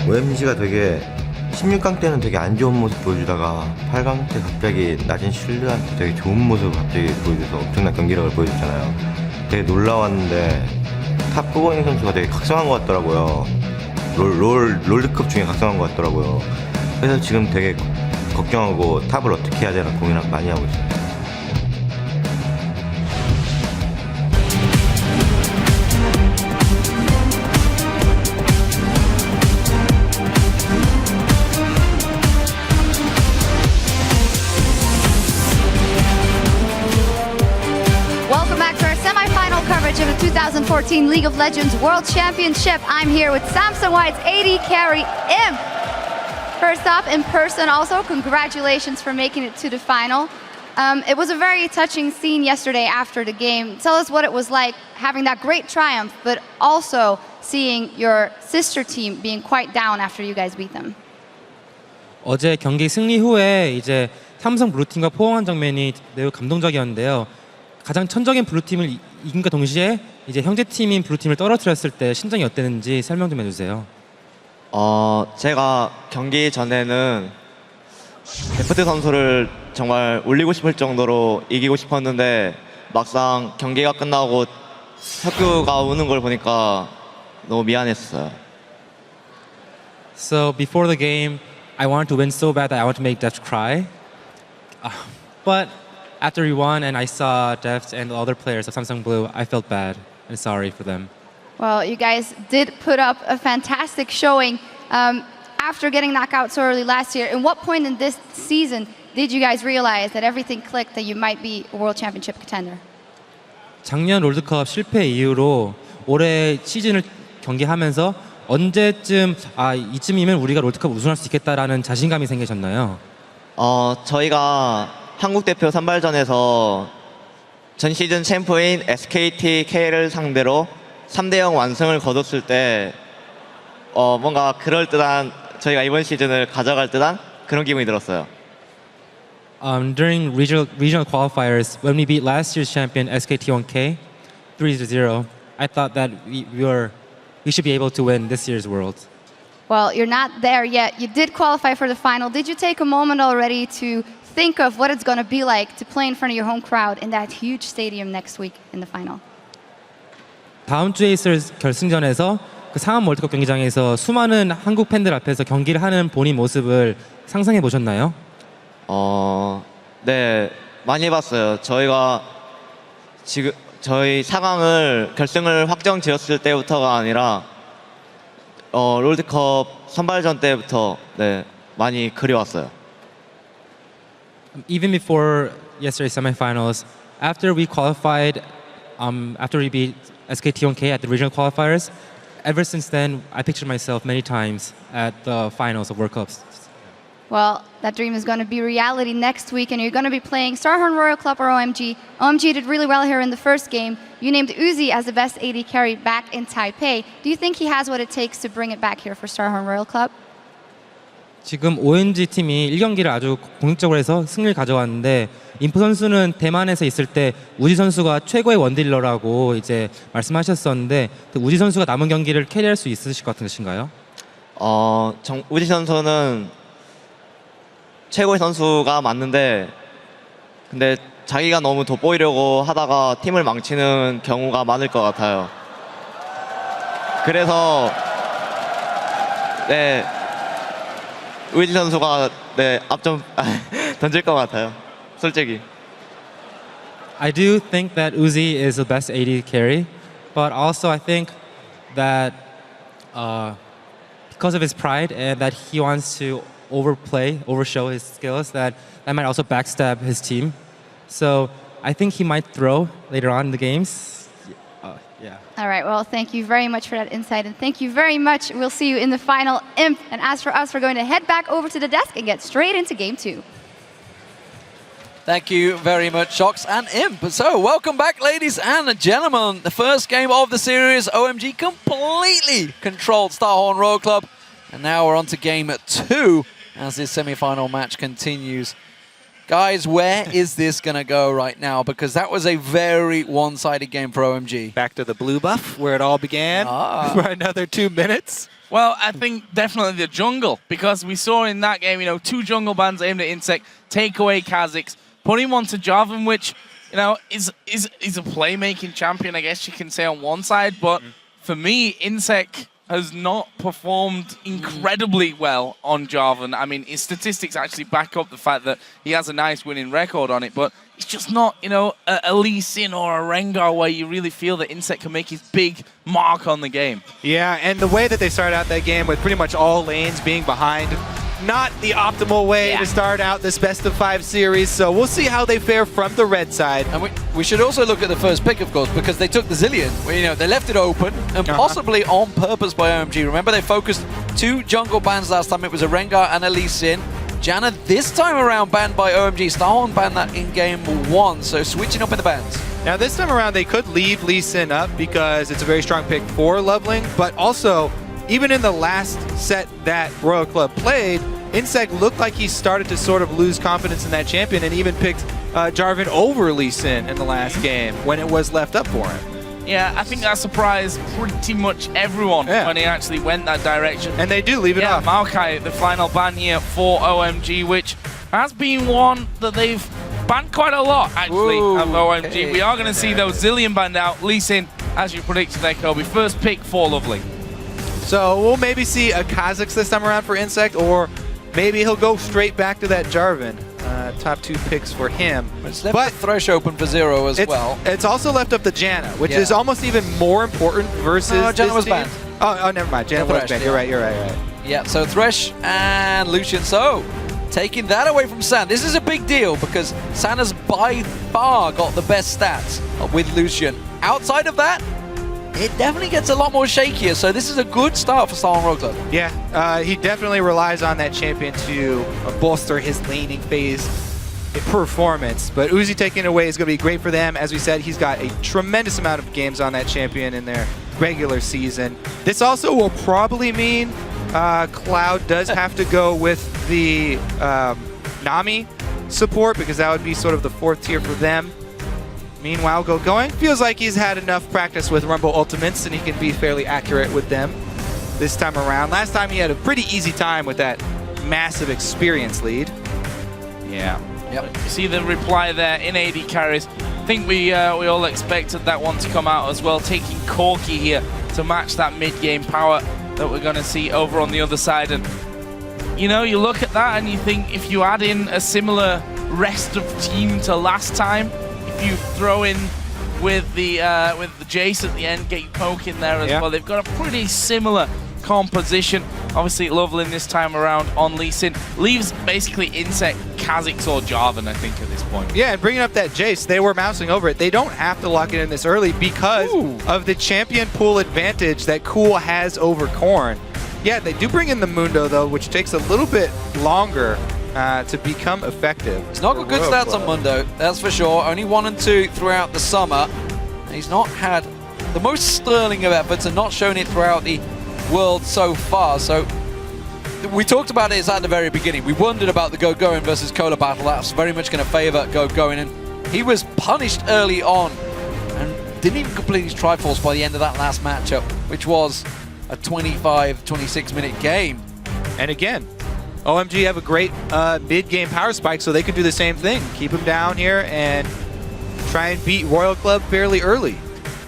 OMG가 되게 16강 때는 되게 안 좋은 모습 보여주다가 8강 때 갑자기 낮은 실드한테 되게 좋은 모습을 갑자기 보여줘서 엄청난 경기력을 보여줬잖아요. 되게 놀라웠는데 탑 꾸버닝 선수가 되게 각성한 것 같더라고요. 롤드컵 중에 각성한 것 같더라고요. 그래서 지금 되게 걱정하고 탑을 어떻게 해야 되나 고민을 많이 하고 있어요. Coverage of the 2014 League of Legends World Championship. I'm here with Samsung White's AD carry, Imp. First off, in person also, congratulations for making it to the final. It was a very touching scene yesterday after the game. Tell us what it was like having that great triumph, but also seeing your sister team being quite down after you guys beat them. 어제 경기 승리 후에 이제 삼성 블루팀과 포옹한 장면이 매우 감동적이었는데요. 가장 천적인 블루팀을 이긴과 동시에 이제 형제팀인 블루팀을 떨어뜨렸을 때 심정이 어땠는지 설명 좀 해주세요. 제가 경기 전에는 데프트 선수를 정말 올리고 싶을 정도로 이기고 싶었는데 막상 경기가 끝나고 혁규가 우는 걸 보니까 너무 미안했어요. So before the game, I wanted to win so bad that I wanted to make Deft cry. But after we won and I saw Deft and the other players of Samsung Blue, I felt bad and sorry for them. Well, you guys did put up a fantastic showing after getting knocked out so early last year. At what point in this season did you guys realize that everything clicked, that you might be a World Championship contender? 작년 롤드컵 실패 이후로 올해 시즌을 경기하면서 언제쯤 이쯤이면 우리가 롤드컵 우승할 수 있겠다라는 자신감이 생기셨나요? 저희가 한국 대표 선발전에서 전 시즌 챔프인 SKT K를 상대로 3대0 완승을 거뒀을 때 뭔가 그럴듯한 저희가 이번 시즌을 가져갈 듯한 그런 기분이 들었어요. During regional qualifiers, when we beat last year's champion SKT1K 3-0, I thought that we should be able to win this year's World. Well, you're not there yet. You did qualify for the final. Did you take a moment already to think of what it's going to be like to play in front of your home crowd in that huge stadium next week in the final? 다음 주에 있을 결승전에서 그 상암 월드컵 경기장에서 수많은 한국 팬들 앞에서 경기를 하는 본인 모습을 상상해 보셨나요? 네, 많이 봤어요. 저희가 지금 저희 4강을 결승을 확정 지었을 때부터가 아니라 롤드컵 선발전 때부터 많이 그려왔어요. Even before yesterday's semifinals, after we qualified, after we beat SKT1K at the regional qualifiers, ever since then, I pictured myself many times at the finals of World Cups. Well, that dream is going to be reality next week, and you're going to be playing Starhorn Royal Club or OMG. OMG did really well here in the first game. You named Uzi as the best AD carry back in Taipei. Do you think he has what it takes to bring it back here for Starhorn Royal Club? 지금 OMG 팀이 1경기를 아주 공격적으로 해서 승리를 가져왔는데 인프 선수는 대만에서 있을 때 우지 선수가 최고의 원딜러라고 이제 말씀하셨었는데 우지 선수가 남은 경기를 캐리할 수 있으실 것 같으신가요? 우지 선수는 최고의 선수가 맞는데 근데 자기가 너무 돋보이려고 하다가 팀을 망치는 경우가 많을 것 같아요. 그래서 우지 선수가 앞 좀 던질 것 같아요. 솔직히. I do think that Uzi is the best AD carry, but also I think that because of his pride and that he wants to overshow his skills, that might also backstab his team. So I think he might throw later on in the games. Yeah. All right, well, thank you very much for that insight, and thank you very much. We'll see you in the final, Imp. And as for us, we're going to head back over to the desk and get straight into Game 2. Thank you very much, Shox and Imp. So, welcome back, ladies and gentlemen. The first game of the series, OMG completely controlled Starhorn Royal Club. And now we're on to Game 2 as this semi-final match continues. Guys, where is this going to go right now? Because that was a very one-sided game for OMG. Back to the blue buff, where it all began, for another 2 minutes. Well, I think definitely the jungle, because we saw in that game, you know, 2 jungle bans aimed at Insect, take away Kha'Zix, put him onto Jarvan, which, you know, is a playmaking champion, I guess you can say on one side, but for me, Insect has not performed incredibly well on Jarvan. I mean, his statistics actually back up the fact that he has a nice winning record on it, but it's just not, you know, a Lee Sin or a Rengar where you really feel that Insect can make his big mark on the game. Yeah, and the way that they started out that game with pretty much all lanes being behind, not the optimal way to start out this best-of-5 series, so we'll see how they fare from the red side. And we should also look at the first pick, of course, because they took the Zilean. You know, they left it open, and possibly on purpose by OMG. Remember, they focused 2 jungle bans last time. It was a Rengar and a Lee Sin. Janna this time around banned by OMG. Starhorn banned that in game 1, so switching up in the bans. Now this time around, they could leave Lee Sin up because it's a very strong pick for Loveling, but also, even in the last set that Royal Club played, Insect looked like he started to sort of lose confidence in that champion and even picked Jarvan over Lee Sin in the last game when it was left up for him. Yeah, I think that surprised pretty much everyone when he actually went that direction. And they do leave it off. Maokai, the final ban here for OMG, which has been one that they've banned quite a lot, actually, of OMG. Okay. We are going to see those Zilean banned out. Lee Sin, as you predicted there, Kobe. First pick for Lovely. So we'll maybe see a Kha'Zix this time around for Insect, or maybe he'll go straight back to that Jarvan. Top 2 picks for him. It's left the Thresh open for 0 as well. It's also left up to Janna, which is almost even more important versus Janna was banned. Oh, never mind. Janna was banned. You're right. Yeah, so Thresh and Lucian. So, taking that away from San. This is a big deal because San has by far got the best stats with Lucian. Outside of that, it definitely gets a lot more shakier, so this is a good start for Starhorn Road Club. Yeah, he definitely relies on that champion to bolster his laning phase performance, but Uzi taking it away is going to be great for them. As we said, he's got a tremendous amount of games on that champion in their regular season. This also will probably mean Cloud does have to go with the Nami support, because that would be sort of the 4th tier for them. Meanwhile, going feels like he's had enough practice with Rumble Ultimates and he can be fairly accurate with them this time around. Last time he had a pretty easy time with that massive experience lead. Yeah. Yep. You see the reply there in AD carries. I think we all expected that one to come out as well, taking Corki here to match that mid-game power that we're going to see over on the other side. And, you know, you look at that and you think if you add in a similar rest of team to last time, if you throw in with the Jace at the end, get your poke in there as well. They've got a pretty similar composition. Obviously, Loveling this time around on Lee Sin leaves basically Insect, Kha'Zix, or Jarvan, I think, at this point. Yeah, and bringing up that Jace, they were mousing over it. They don't have to lock it in this early because of the champion pool advantage that Cool has over Korn. Yeah, they do bring in the Mundo, though, which takes a little bit longer to become effective. He's not got good stats on Mundo, that's for sure. Only 1 and 2 throughout the summer. He's not had the most sterling of efforts and not shown it throughout the world so far. So we talked about it at the very beginning. We wondered about the Go-Going versus Cola battle. That's very much going to favor Go-Going, and he was punished early on and didn't even complete his Triforce by the end of that last matchup, which was a 25-26 minute game. And again, OMG have a great mid-game power spike, so they could do the same thing. Keep him down here and try and beat Royal Club fairly early.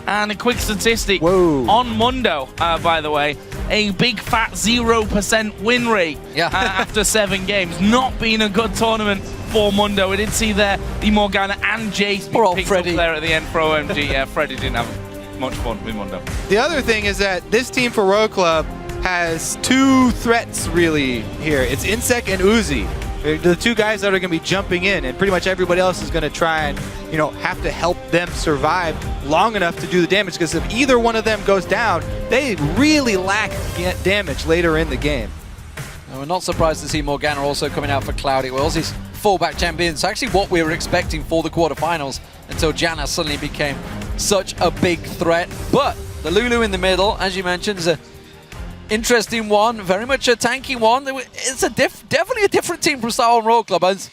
And a quick statistic on Mundo, by the way, a big fat 0% win rate after 7 games. Not been a good tournament for Mundo. We did see there the Morgana and Jace be picked up there at the end for OMG. Yeah, Freddy didn't have much fun with Mundo. The other thing is that this team for Royal Club has 2 threats really here. It's Insect and Uzi. They're the 2 guys that are going to be jumping in, and pretty much everybody else is going to try and, you know, have to help them survive long enough to do the damage, because if either one of them goes down, they really lack damage later in the game. And we're not surprised to see Morgana also coming out for Cloud. It was his fallback champion. It's actually what we were expecting for the quarterfinals until Janna suddenly became such a big threat. But the Lulu in the middle, as you mentioned, is a interesting one, very much a tanky one. It's a definitely a different team from Starhorn Royal Club. As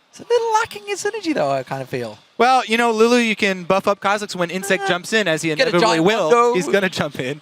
It's a little lacking in synergy, though, I kind of feel. Well, you know, Lulu, you can buff up Kha'Zix when Insect jumps in, as he Get a inevitably giant will. window. He's going to jump in.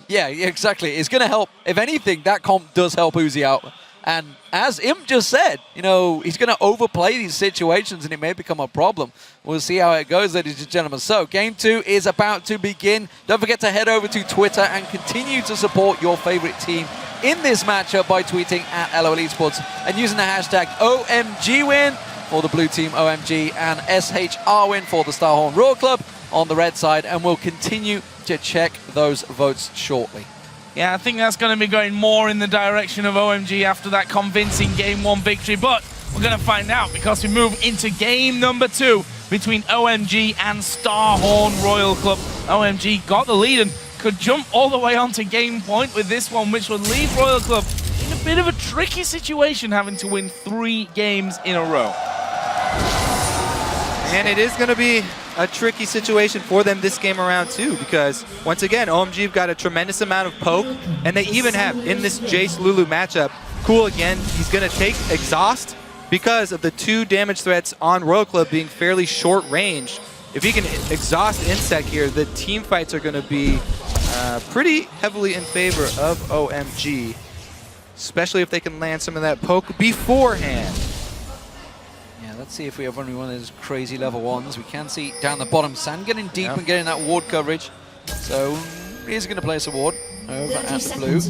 Yeah, exactly. It's going to help. If anything, that comp does help Uzi out. And as Imp just said, you know, he's going to overplay these situations and it may become a problem. We'll see how it goes, ladies and gentlemen. So, Game 2 is about to begin. Don't forget to head over to Twitter and continue to support your favorite team in this matchup by tweeting at LOL Esports and using the hashtag OMGWin for the blue team OMG and SHR win for the Starhorn Royal Club on the red side. And we'll continue to check those votes shortly. Yeah, I think that's going to be going more in the direction of OMG after that convincing Game 1 victory. But we're going to find out because we move into Game number 2 between OMG and Starhorn Royal Club. OMG got the lead and could jump all the way onto game point with this one, which would leave Royal Club in a bit of a tricky situation, having to win 3 games in a row. And it is going to be a tricky situation for them this game around too, because once again, OMG have got a tremendous amount of poke, and they even have in this Jace Lulu matchup, Cool again, he's going to take Exhaust because of the 2 damage threats on Royal Club being fairly short range. If he can exhaust Insect here, the team fights are going to be pretty heavily in favor of OMG, especially if they can land some of that poke beforehand. Let's see if we have only one of those crazy level 1s. We can see down the bottom, Sand getting deep and getting that ward coverage. So he's going to place a ward over at the blue.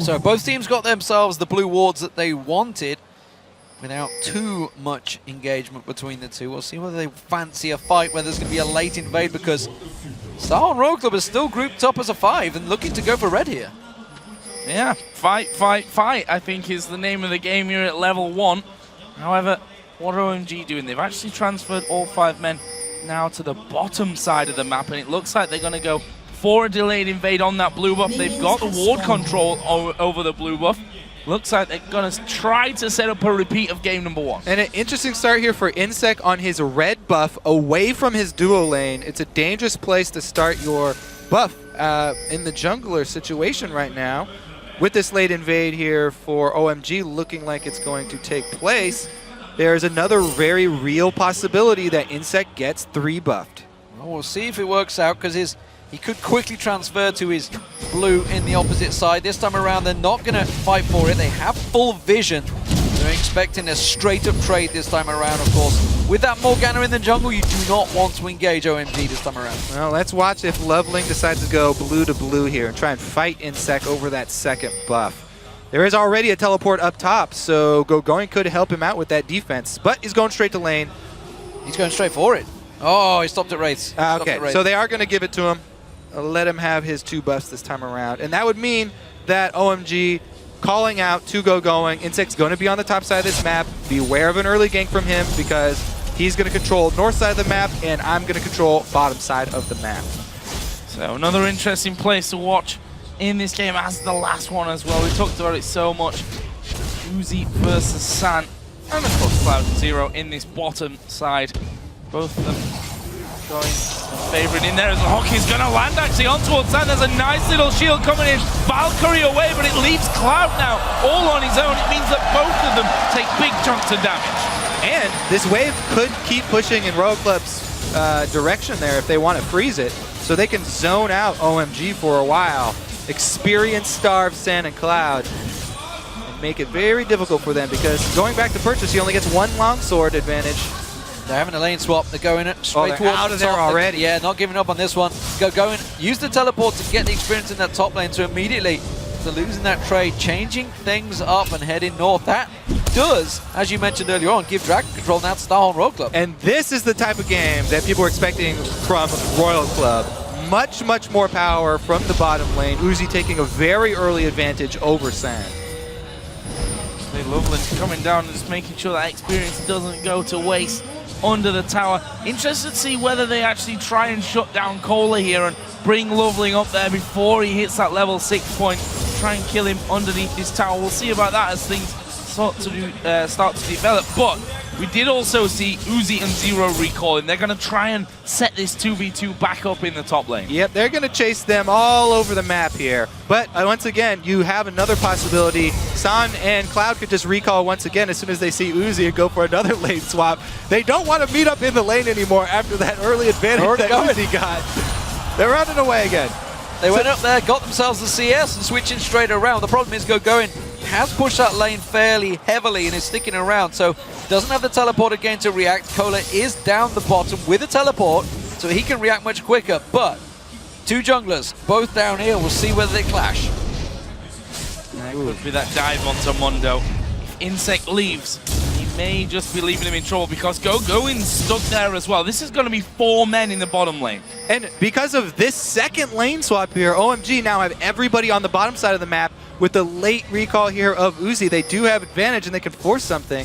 So both teams got themselves the blue wards that they wanted without too much engagement between the two. We'll see whether they fancy a fight, whether there's going to be a late invade, because Starhorn Royal Club is still grouped up as a 5 and looking to go for red here. Yeah, fight, fight, fight, I think is the name of the game here at level 1. However, what are OMG doing? They've actually transferred all 5 men now to the bottom side of the map, and it looks like they're going to go for a delayed invade on that blue buff. They've got the ward control over the blue buff. Looks like they're going to try to set up a repeat of game number 1. And an interesting start here for Insect on his red buff away from his duo lane. It's a dangerous place to start your buff in the jungler situation right now. With this late invade here for OMG looking like it's going to take place, there's another very real possibility that Insect gets 3 buffed. Well, we'll see if it works out, because he could quickly transfer to his blue in the opposite side. This time around, they're not going to fight for it. They have full vision. They're expecting a straight-up trade this time around, of course. With that Morgana in the jungle, you do not want to engage OMG this time around. Well, let's watch if Loveling decides to go blue to blue here and try and fight Insect over that second buff. There is already a teleport up top, so going could help him out with that defense, but he's going straight to lane. He's going straight for it. Oh, he stopped at Wraiths. Okay, so they are going to give it to him. Let him have his 2 buffs this time around. And that would mean that OMG calling out to going. Insect's going to be on the top side of this map. Beware of an early gank from him, because he's going to control north side of the map, and I'm going to control bottom side of the map. So another interesting place to watch in this game as the last one as well. We talked about it so much. Uzi versus San, and of course Cloud and Zero in this bottom side. Both of them going favorite in there as Hockey's going to land actually on towards San. There's a nice little shield coming in. Valkyrie away, but it leaves Cloud now all on his own. It means that both of them take big chunks of damage. And this wave could keep pushing in Royal Club's direction there if they want to freeze it, so they can zone out OMG for a while, experience starve San and Cloud, and make it very difficult for them, because going back to purchase, he only gets 1 longsword advantage. They're having a lane swap. They're going straight towards out of there already. Yeah, not giving up on this one. Going, use the teleport to get the experience in that top lane, so immediately to losing that trade, changing things up and heading north. That does, as you mentioned earlier on, give Dragon control now to Starhorn Royal Club. And this is the type of game that people are expecting from Royal Club. Much, much more power from the bottom lane. Uzi taking a very early advantage over San. Loveland coming down and just making sure that experience doesn't go to waste under the tower. Interested to see whether they actually try and shut down Kohler here and bring Loveling up there before he hits that level 6 point. Try and kill him underneath this tower. We'll see about that as things start to develop. But We did also see Uzi and Zero recalling. They're going to try and set this 2v2 back up in the top lane. Yep, they're going to chase them all over the map here. But once again, you have another possibility. San and Cloud could just recall once again as soon as they see Uzi and go for another lane swap. They don't want to meet up in the lane anymore after that early advantage that Uzi got. They're running away again. They went up there, got themselves the CS, and switching straight around. The problem is Going has pushed that lane fairly heavily and is sticking around, so doesn't have the teleport again to react. Cola is down the bottom with a teleport, so he can react much quicker, but two junglers, both down here, we'll see whether they clash. That could be that dive onto Mondo. If Insect leaves, he may just be leaving him in trouble because Goin's stuck there as well. This is going to be 4 men in the bottom lane. And because of this second lane swap here, OMG now have everybody on the bottom side of the map. With the late recall here of Uzi, they do have advantage and they can force something.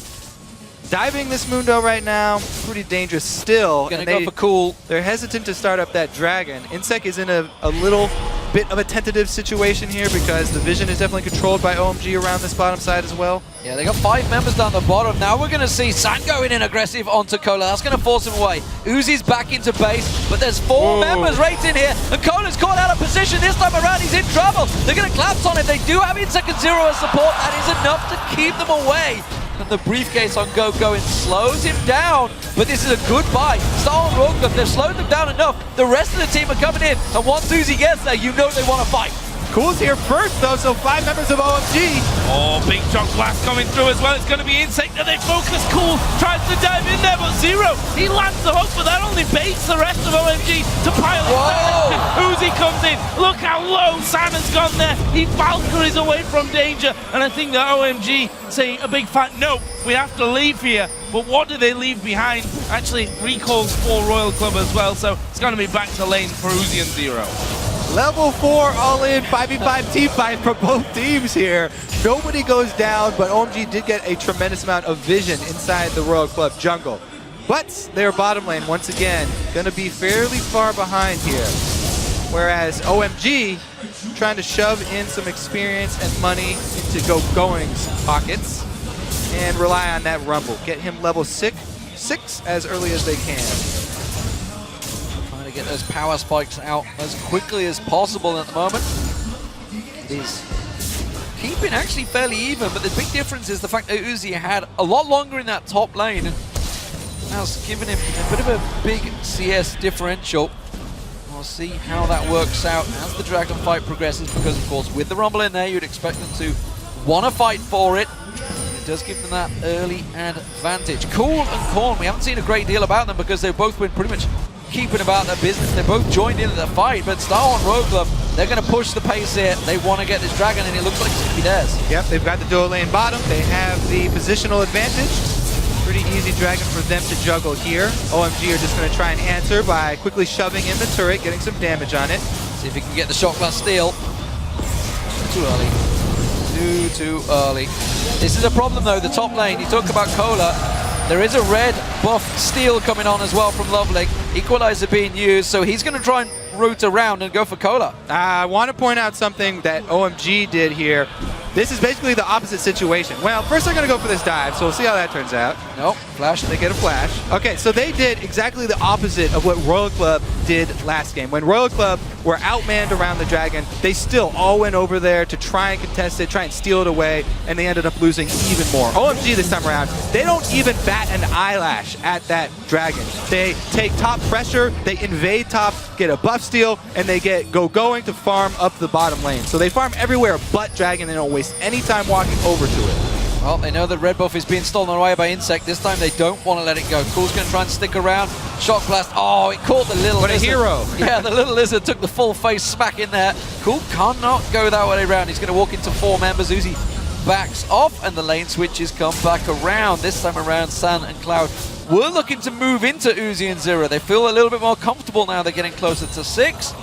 Diving this Mundo right now, pretty dangerous still. Gonna go for cool. They're hesitant to start up that dragon. Insec is in a little bit of a tentative situation here because the vision is definitely controlled by OMG around this bottom side as well. Yeah, they got 5 members down the bottom. Now we're going to see San going in aggressive onto Cola. That's going to force him away. Uzi's back into base, but there's 4 members right in here, and Cola's caught out of position. This time around, he's in trouble. They're going to collapse on him. They do have Insect and Zero as support. That is enough to keep them away. And the briefcase on Going slows him down, but this is a good buy. Star and Rogue, they've slowed them down enough. The rest of the team are coming in, and once Uzi gets there, you know they want to fight. Cool's here first though, so 5 members of OMG. Oh, big shock blast coming through as well. It's going to be Insect that they focus. Cool tries to dive in there, but Zero, he lands the hook, but that only baits the rest of OMG to pile it down. Uzi comes in. Look how low San has gone there. He Valkyries away from danger, and I think that OMG saying a big fat no, we have to leave here. But what do they leave behind? Actually, recalls for Royal Club as well, so it's going to be back to lane for Uzi and Zero. Level 4 all-in 5v5 team fight for both teams here. Nobody goes down, but OMG did get a tremendous amount of vision inside the Royal Club jungle. But their bottom lane, once again, going to be fairly far behind here. Whereas OMG trying to shove in some experience and money into Going's pockets and rely on that Rumble. Get him level 6 as early as they can. Get those power spikes out as quickly as possible at the moment. He's keeping actually fairly even, but the big difference is the fact that Uzi had a lot longer in that top lane, and that's given him a bit of a big CS differential. We'll see how that works out as the Dragon fight progresses, because of course with the Rumble in there, you'd expect them to want to fight for it. It does give them that early advantage. Cool and Korn, we haven't seen a great deal about them because they've both been pretty much keeping about their business. They're both joined into the fight, but Star and Rogue Club, they're going to push the pace here. They want to get this dragon, and it looks like it's going to be theirs. Yep, they've got the dual lane bottom. They have the positional advantage. Pretty easy dragon for them to juggle here. OMG are just going to try and answer by quickly shoving in the turret, getting some damage on it. See if he can get the shot blast steal. Too early. Too early. This is a problem though, the top lane. You talk about Cola. There is a red buff steal coming on as well from Loveling. Equalizer being used, so he's going to try and route around and go for Cola. I want to point out something that OMG did here. This is basically the opposite situation. Well, first they're going to go for this dive, so we'll see how that turns out. Nope, flash. They get a flash. Okay, so they did exactly the opposite of what Royal Club did last game. When Royal Club were outmanned around the dragon, they still all went over there to try and contest it, try and steal it away, and they ended up losing even more. OMG this time around, they don't even bat an eyelash at that dragon. They take top pressure, they invade top, get a buff steal, and they get going to farm up the bottom lane. So they farm everywhere but dragon. They don't waste any time walking over to it. Well, they know that red buff is being stolen away by Insect. This time they don't want to let it go. Cool's going to try and stick around. Shock blast. Oh, it caught the little lizard. What a hero. Yeah, the little lizard took the full face smack in there. Cool cannot go that way around. He's going to walk into 4 members. Uzi backs off, and the lane switches come back around. This time around, San and Cloud were looking to move into Uzi and Zero. They feel a little bit more comfortable now. They're getting closer to 6,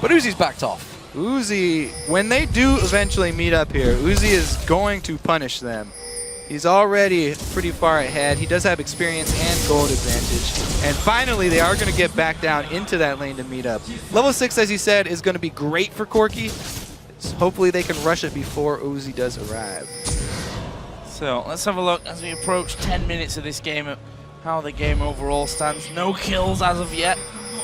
but Uzi's backed off. Uzi, when they do eventually meet up here, Uzi is going to punish them. He's already pretty far ahead. He does have experience and gold advantage. And finally, they are going to get back down into that lane to meet up. Level 6, as you said, is going to be great for Corki. So hopefully they can rush it before Uzi does arrive. So let's have a look as we approach 10 minutes of this game at how the game overall stands. No kills as of yet.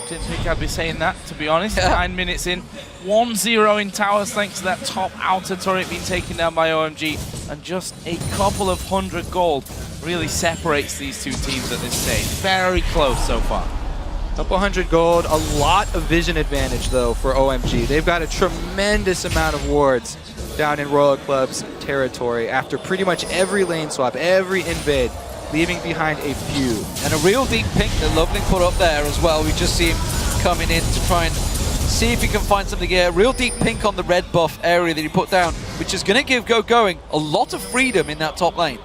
Didn't think I'd be saying that, to be honest. 9 minutes in. 1-0 in towers thanks to that top outer turret being taken down by OMG. And just a couple of 100 gold really separates these two teams at this stage. Very close so far. Couple 100 gold, a lot of vision advantage though for OMG. They've got a tremendous amount of wards down in Royal Club's territory after pretty much every lane swap, every invade, leaving behind a few. And a real deep pink that Loveling put up there as well. We just see him coming in to try and see if he can find something here. Real deep pink on the red buff area that he put down, which is going to give Going a lot of freedom in that top lane.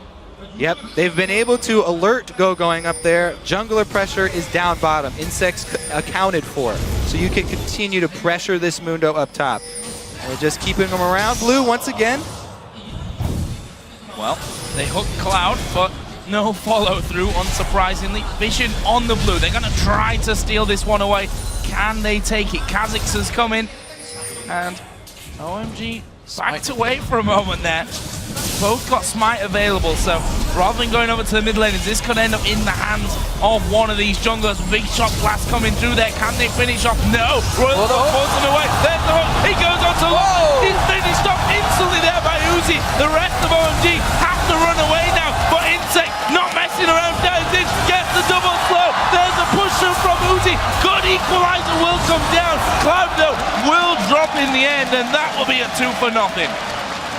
Yep, they've been able to alert Going up there. Jungler pressure is down bottom. Insects accounted for. So you can continue to pressure this Mundo up top. And we're just keeping them around. Blue once again. Well, they hook Cloud, but no follow through, unsurprisingly. Vision on the blue. They're going to try to steal this one away. Can they take it? Kha'Zix has come in. And OMG backed away for a moment there. Both got Smite available, so rather than going over to the mid laners, this could end up in the hands of one of these junglers. Big shot blast coming through there. Can they finish off? No! Royal pulls him away. There's the hook. He goes on to low. He's finished off instantly there by Uzi. The rest of OMG have to run away now, but Insect not messing around. Does this, gets the double slow. There's a push through from Uzi. Good equalizer will come down. Cloud though will drop in the end, and that will be a 2-0.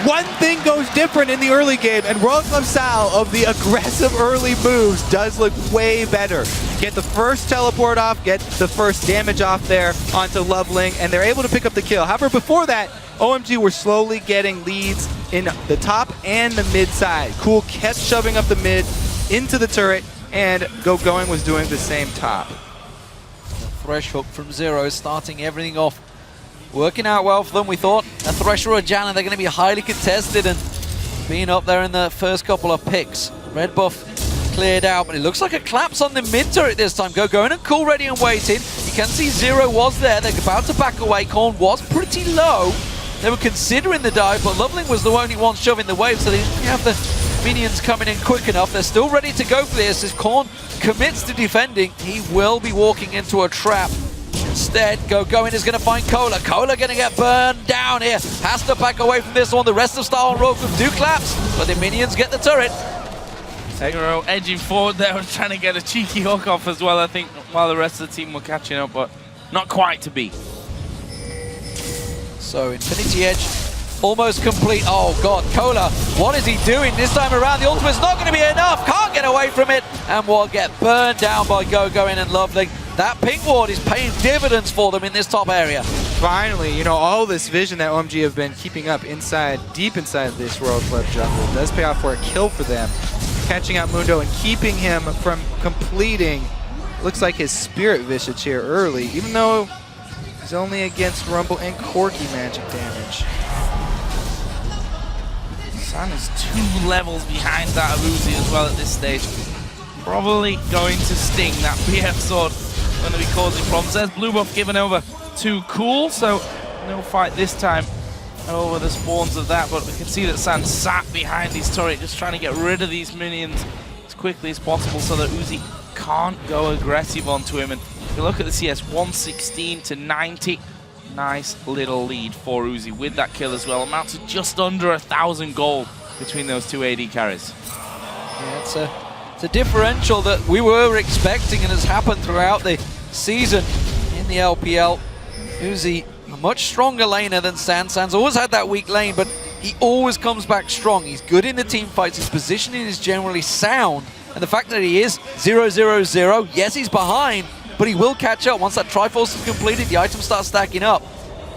One thing goes different in the early game, and Royal Club Sal of the aggressive early moves does look way better. Get the first teleport off, get the first damage off there onto Loveling, and they're able to pick up the kill. However, before that, OMG were slowly getting leads in the top and the mid side. Cool kept shoving up the mid into the turret, and Going was doing the same top. Thresh hook from Zero, starting everything off. Working out well for them. We thought a Thresh or a Janna, they're going to be highly contested, and being up there in the first couple of picks. Red buff cleared out, but it looks like a collapse on the mid turret this time. Going and Cool ready and waiting. You can see Zero was there. They're about to back away. Korn was pretty low. They were considering the dive, but Loveling was the only one shoving the wave, so they didn't have the minions coming in quick enough. They're still ready to go for this. If Korn commits to defending, he will be walking into a trap. Instead, Going is going to find Cola. Cola going to get burned down here. Has to back away from this one. The rest of Star and Rogue do collapse, but the minions get the turret. Zero edging forward there and trying to get a cheeky hook off as well, I think, while the rest of the team were catching up, but not quite to be. So Infinity Edge almost complete. Oh god, Cola, what is he doing this time around? The ultimate's not going to be enough. Can't get away from it, and will get burned down by Going and Loveling. That pink ward is paying dividends for them in this top area. Finally, you know, all this vision that OMG have been keeping up inside, deep inside this Royal Club jungle does pay off for a kill for them. Catching out Mundo and keeping him from completing, looks like his Spirit Visage here early, even though he's only against Rumble and Corki magic damage. San is 2 levels behind that of Uzi as well at this stage. Probably going to sting. That BF sword going to be causing problems. There's blue buff given over to Cool, so no fight this time over the spawns of that, but we can see that San sat behind his turret just trying to get rid of these minions as quickly as possible so that Uzi can't go aggressive onto him. And if you look at the CS, 116 to 90. Nice little lead for Uzi with that kill as well. Amounts to just under 1,000 gold between those two AD carries. Yeah, it's a differential that we were expecting and has happened throughout the season in the LPL. Uzi, a much stronger laner than San. San's always had that weak lane, but he always comes back strong. He's good in the team fights. His positioning is generally sound. And the fact that he is 0-0-0, yes, he's behind, but he will catch up once that Triforce is completed. The items start stacking up.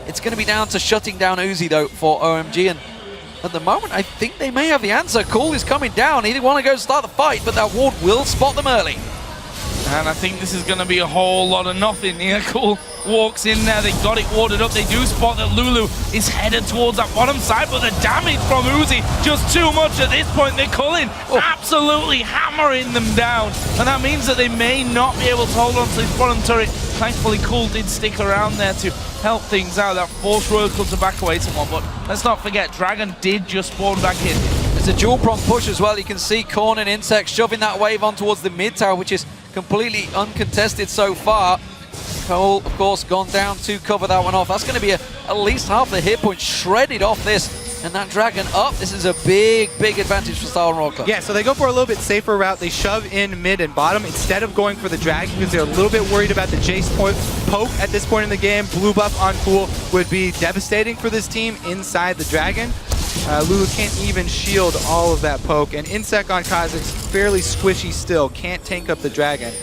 It's going to be down to shutting down Uzi, though, for OMG. And at the moment, I think they may have the answer. Cool is coming down. He didn't want to go start the fight, but that ward will spot them early. And I think this is going to be a whole lot of nothing here. Cool walks in there. They got it warded up. They do spot that Lulu is headed towards that bottom side, but the damage from Uzi just too much at this point. They're Culling absolutely hammering them down, and that means that they may not be able to hold on to this bottom turret. Thankfully, Cool did stick around there to help things out. That forced Royal Club to back away someone, but let's not forget, Dragon did just spawn back in. It's It's a dual prong push as well. You can see Korn and Insect shoving that wave on towards the mid tower, which is completely uncontested so far. Cole, of course, gone down to cover that one off. That's going to be at least half the hit point shredded off this. And that Dragon up. This is a big, big advantage for Star Royal Club. Yeah, so they go for a little bit safer route. They shove in mid and bottom instead of going for the Dragon because they're a little bit worried about the Jace poke at this point in the game. Blue buff on Cool would be devastating for this team inside the Dragon. Lulu can't even shield all of that poke. And Insect on Kha'Zix, fairly squishy still, can't tank up the Dragon.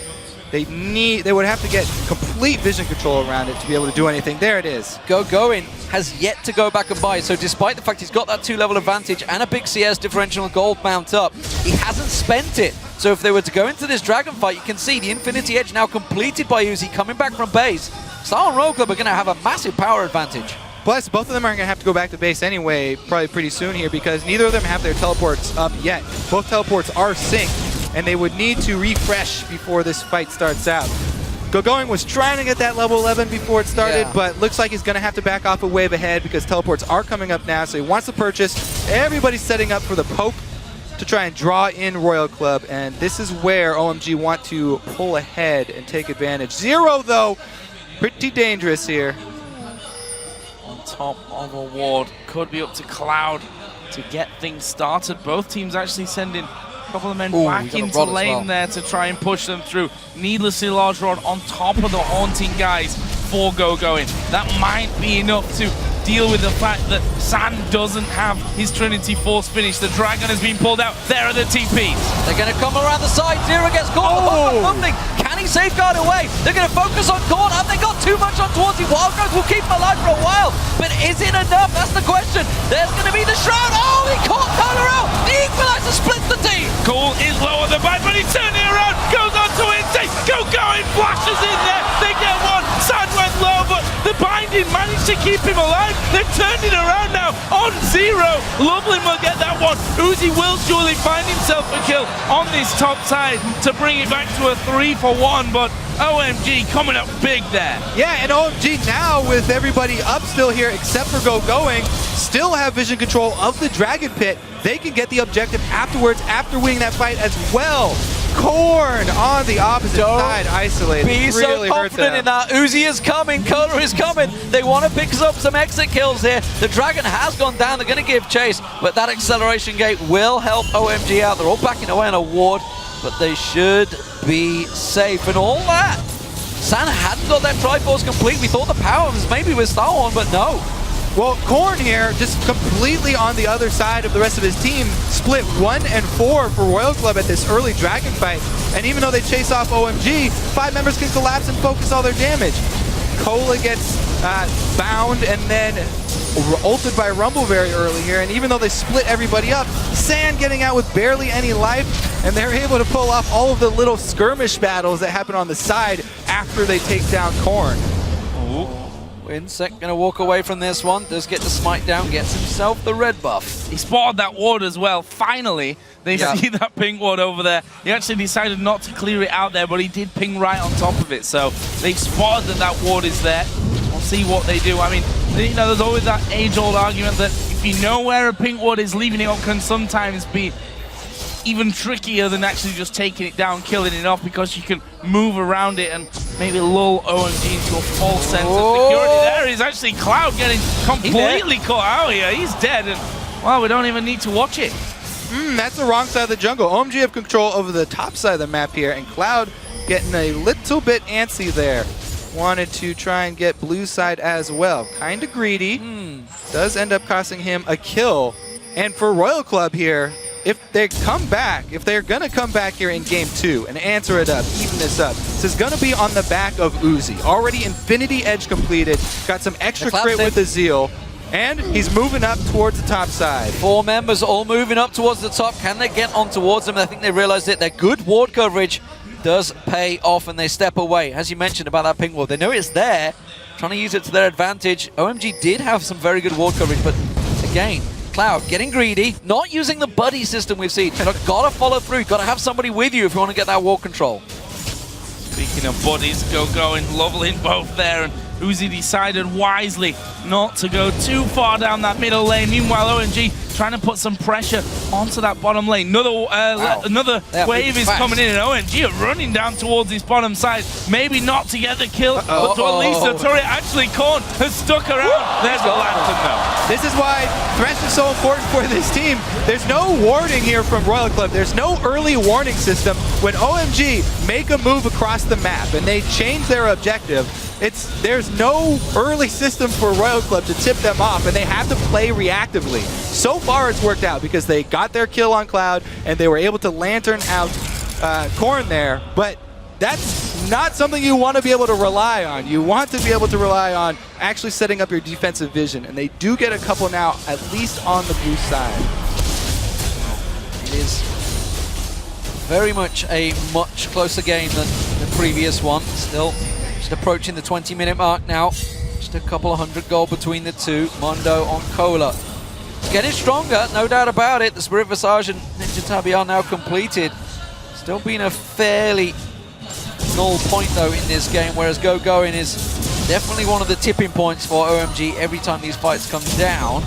They would have to get complete vision control around it to be able to do anything. There it is. Going has yet to go back and buy. So despite the fact he's got that 2-level advantage and a big CS differential and gold mount up, he hasn't spent it. So if they were to go into this Dragon fight, you can see the Infinity Edge now completed by Uzi coming back from base. Star and Royal Club are going to have a massive power advantage. Plus, both of them are going to have to go back to base anyway, probably pretty soon here, because neither of them have their teleports up yet. Both teleports are synced, and they would need to refresh before this fight starts out. Going was trying to get that level 11 before it started, but looks like he's going to have to back off a wave ahead because teleports are coming up now, so he wants to purchase. Everybody's setting up for the poke to try and draw in Royal Club, and this is where OMG want to pull ahead and take advantage. Zero, though, pretty dangerous here. On top of a ward, could be up to Cloud to get things started. Both teams actually sending couple of men back into lane there to try and push them through. Needlessly large rod on top of the haunting guys for Going. That might be enough to deal with the fact that San doesn't have his Trinity Force finish. The Dragon has been pulled out. There are the TPs. They're going to come around the side. Zero gets caught. Nothing. Can he safeguard away? They're going to focus on Korn. Have they got too much on towards him? Wild Growth will keep him alive for a while. But is it enough? That's the question. There's going to be the Shroud. Oh, he caught Tyler out. The Equalizer splits the team. Cool is low on the back, but he's turning around. Goes on to Instinct. Going. Flashes in there. They get one. San went low, but the binding managed to keep him alive. They've turned it around now on Zero. Loveland will get that one. Uzi will surely find himself a kill on this top side to bring it back to a 3-for-1, but OMG coming up big there. Yeah, and OMG now with everybody up still here except for Going, still have vision control of the Dragon Pit. They can get the objective afterwards after winning that fight as well. Korn on the opposite side, isolated. Be really so confident in that. Uzi is coming, Cola is coming. They want to pick up some exit kills here. The Dragon has gone down. They're going to give chase, but that acceleration gate will help OMG out. They're all backing away on a ward, but they should be safe. And all that, San hadn't got that Triforce complete. We thought the power was maybe with Starhorn, but no. Well, Korn here, just completely on the other side of the rest of his team, split 1 and 4 for Royal Club at this early Dragon fight. And even though they chase off OMG, 5 members can collapse and focus all their damage. Cola gets bound and then ulted by Rumble very early here. And even though they split everybody up, San getting out with barely any life, and they're able to pull off all of the little skirmish battles that happen on the side after they take down Korn. Insect going to walk away from this one. Does get the smite down, gets himself the red buff. He spotted that ward as well. Finally, they see that ping ward over there. He actually decided not to clear it out there, but he did ping right on top of it. So they've spotted that ward is there. We'll see what they do. I mean, you know, there's always that age-old argument that if you know where a ping ward is, leaving it up can sometimes be even trickier than actually just taking it down, killing it off, because you can move around it and maybe lull OMG into a false sense of security. There is actually Cloud getting completely caught out here. He's dead, and well, we don't even need to watch it. That's the wrong side of the jungle. OMG have control over the top side of the map here, and Cloud getting a little bit antsy there. Wanted to try and get blue side as well. Kind of greedy. Does end up costing him a kill. And for Royal Club here, if they come back, if they're going to come back here in game 2 and answer it up, even this up, this is going to be on the back of Uzi. Already Infinity Edge completed, got some extra crit with the Zeal, and he's moving up towards the top side. 4 members all moving up towards the top. Can they get on towards them? I think they realized it. Their good ward coverage does pay off, and they step away. As you mentioned about that ping ward, they know it's there, trying to use it to their advantage. OMG did have some very good ward coverage, but again, Cloud getting greedy, not using the buddy system we've seen. Gotta follow through, gotta have somebody with you if you want to get that wall control. Speaking of buddies, Going, Loveland both there, and Uzi decided wisely not to go too far down that middle lane. Meanwhile, OMG trying to put some pressure onto that bottom lane. Another wave is coming in, and OMG are running down towards his bottom side. Maybe not to get the kill, but to at least the turret. Actually, Korn has stuck around. There's the lantern, though. This is why Thresh is so important for this team. There's no warning here from Royal Club. There's no early warning system. When OMG make a move across the map and they change their objective, there's no early system for Royal Club to tip them off, and they have to play reactively. So far it's worked out because they got their kill on Cloud and they were able to lantern out Korn there, but that's not something you want to be able to rely on. You want to be able to rely on actually setting up your defensive vision, and they do get a couple now, at least on the blue side. It is very much a much closer game than the previous one. Still just approaching the 20-minute mark now. Just a couple of 100 gold between the two. Mondo on Cola. Getting stronger, no doubt about it. The Spirit Visage and Ninja Tabi are now completed. Still being a fairly null point though in this game, whereas Going is definitely one of the tipping points for OMG every time these fights come down.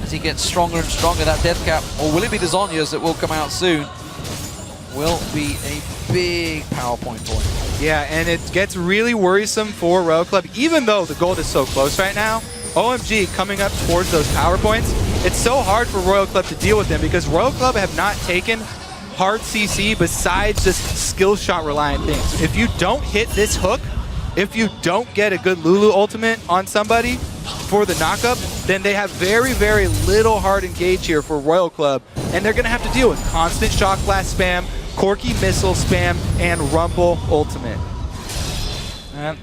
As he gets stronger and stronger, that death cap, or will it be the Zhonya's that will come out soon, will be a big power point for him. Yeah, and it gets really worrisome for Royal Club, even though the gold is so close right now. OMG coming up towards those power points, it's so hard for Royal Club to deal with them because Royal Club have not taken hard CC besides just skill shot reliant things. If you don't hit this hook, if you don't get a good Lulu ultimate on somebody for the knockup, then they have very, very little hard engage here for Royal Club, and they're going to have to deal with constant shock blast spam, Corki missile spam, and Rumble ultimate. And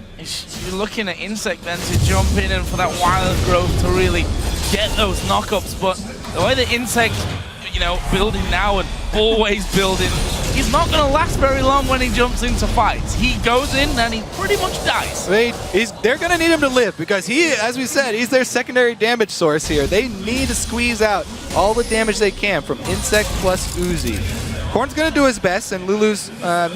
you're looking at Insect then to jump in and for that wild growth to really get those knockups, but the way the Insect, you know, building now and always building, he's not going to last very long when he jumps into fights. He goes in and he pretty much dies. They're going to need him to live because he, as we said, he's their secondary damage source here. They need to squeeze out all the damage they can from Insect plus Uzi. Korn's going to do his best, and Lulu's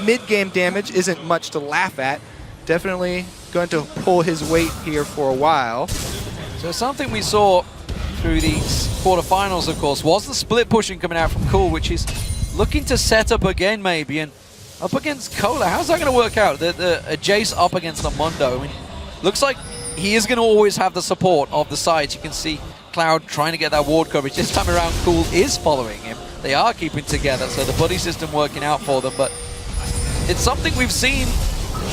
mid-game damage isn't much to laugh at. Definitely going to pull his weight here for a while. So something we saw through these quarterfinals, of course, was the split pushing coming out from Cool, which is looking to set up again maybe, and up against Cola. How's that going to work out? The Jace up against the Mundo. I mean, looks like he is going to always have the support of the sides. You can see Cloud trying to get that ward coverage. This time around, Cool is following him. They are keeping together, so the buddy system working out for them, but it's something we've seen,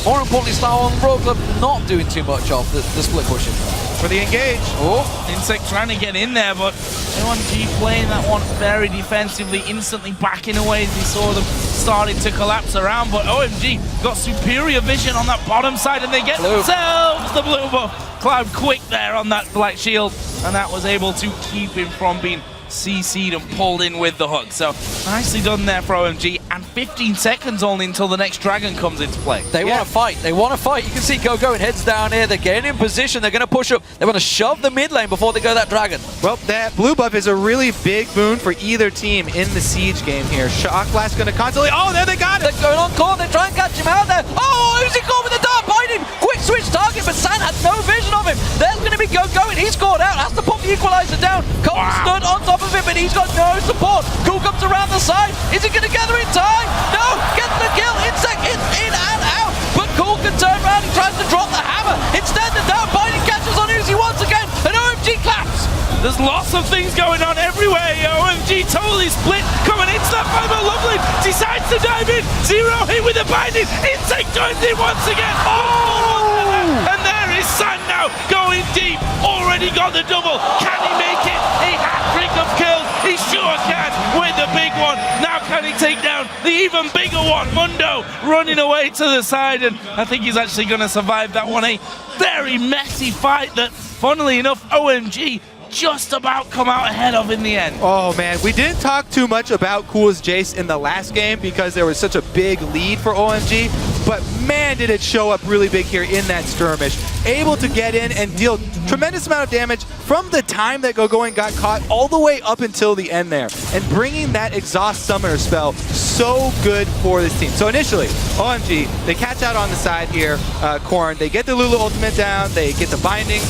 more importantly, Star Wars Royal Club not doing too much of, the split pushing. For the engage. Oh, Insect trying to get in there, but OMG playing that one very defensively, instantly backing away as he saw them starting to collapse around, but OMG got superior vision on that bottom side, and they get themselves the blue buff. Cloud quick there on that black shield, and that was able to keep him from being CC'd and pulled in with the hook. So nicely done there for OMG, and 15 seconds only until the next dragon comes into play. They want to fight. They want to fight. You can see Going heads down here. They're getting in position. They're going to push up. They want to shove the mid lane before they go that dragon. Well, that blue buff is a really big boon for either team in the siege game here. Shock Blast going to constantly. Oh, there they got it. They're going on court. They try and catch him out there. Oh, Uzi caught with the dart biting. Quick switch target, but San had no vision of him. There's going to be Going. He's caught out. Has to put the equalizer down. Cole stood on top of him, but he's got no support. Cool comes around the side. Is he going to gather in time? No. Gets the kill. Insect in and out. But Cool can turn around. He tries to drop the hammer. Instead, the down biting catches on Uzi once again. And OMG claps. There's lots of things going on everywhere. OMG totally split. Coming into that fight, but Lovely decides to dive in. Zero hit with the binding. Insect joins in once again. Oh! And there is San now going deep. Already got the double. Can he make it a hat-trick of kills? He sure can with the big one. Now can he take down the even bigger one? Mundo running away to the side, and I think he's actually going to survive that one. A very messy fight that, funnily enough, OMG just about come out ahead of in the end. Oh man, we didn't talk too much about Cool's Jace in the last game because there was such a big lead for OMG, but man, did it show up really big here in that skirmish. Able to get in and deal tremendous amount of damage from the time that Going got caught all the way up until the end there. And bringing that exhaust summoner spell, so good for this team. So initially, OMG, they catch out on the side here, Korn. They get the Lulu ultimate down, they get the binding,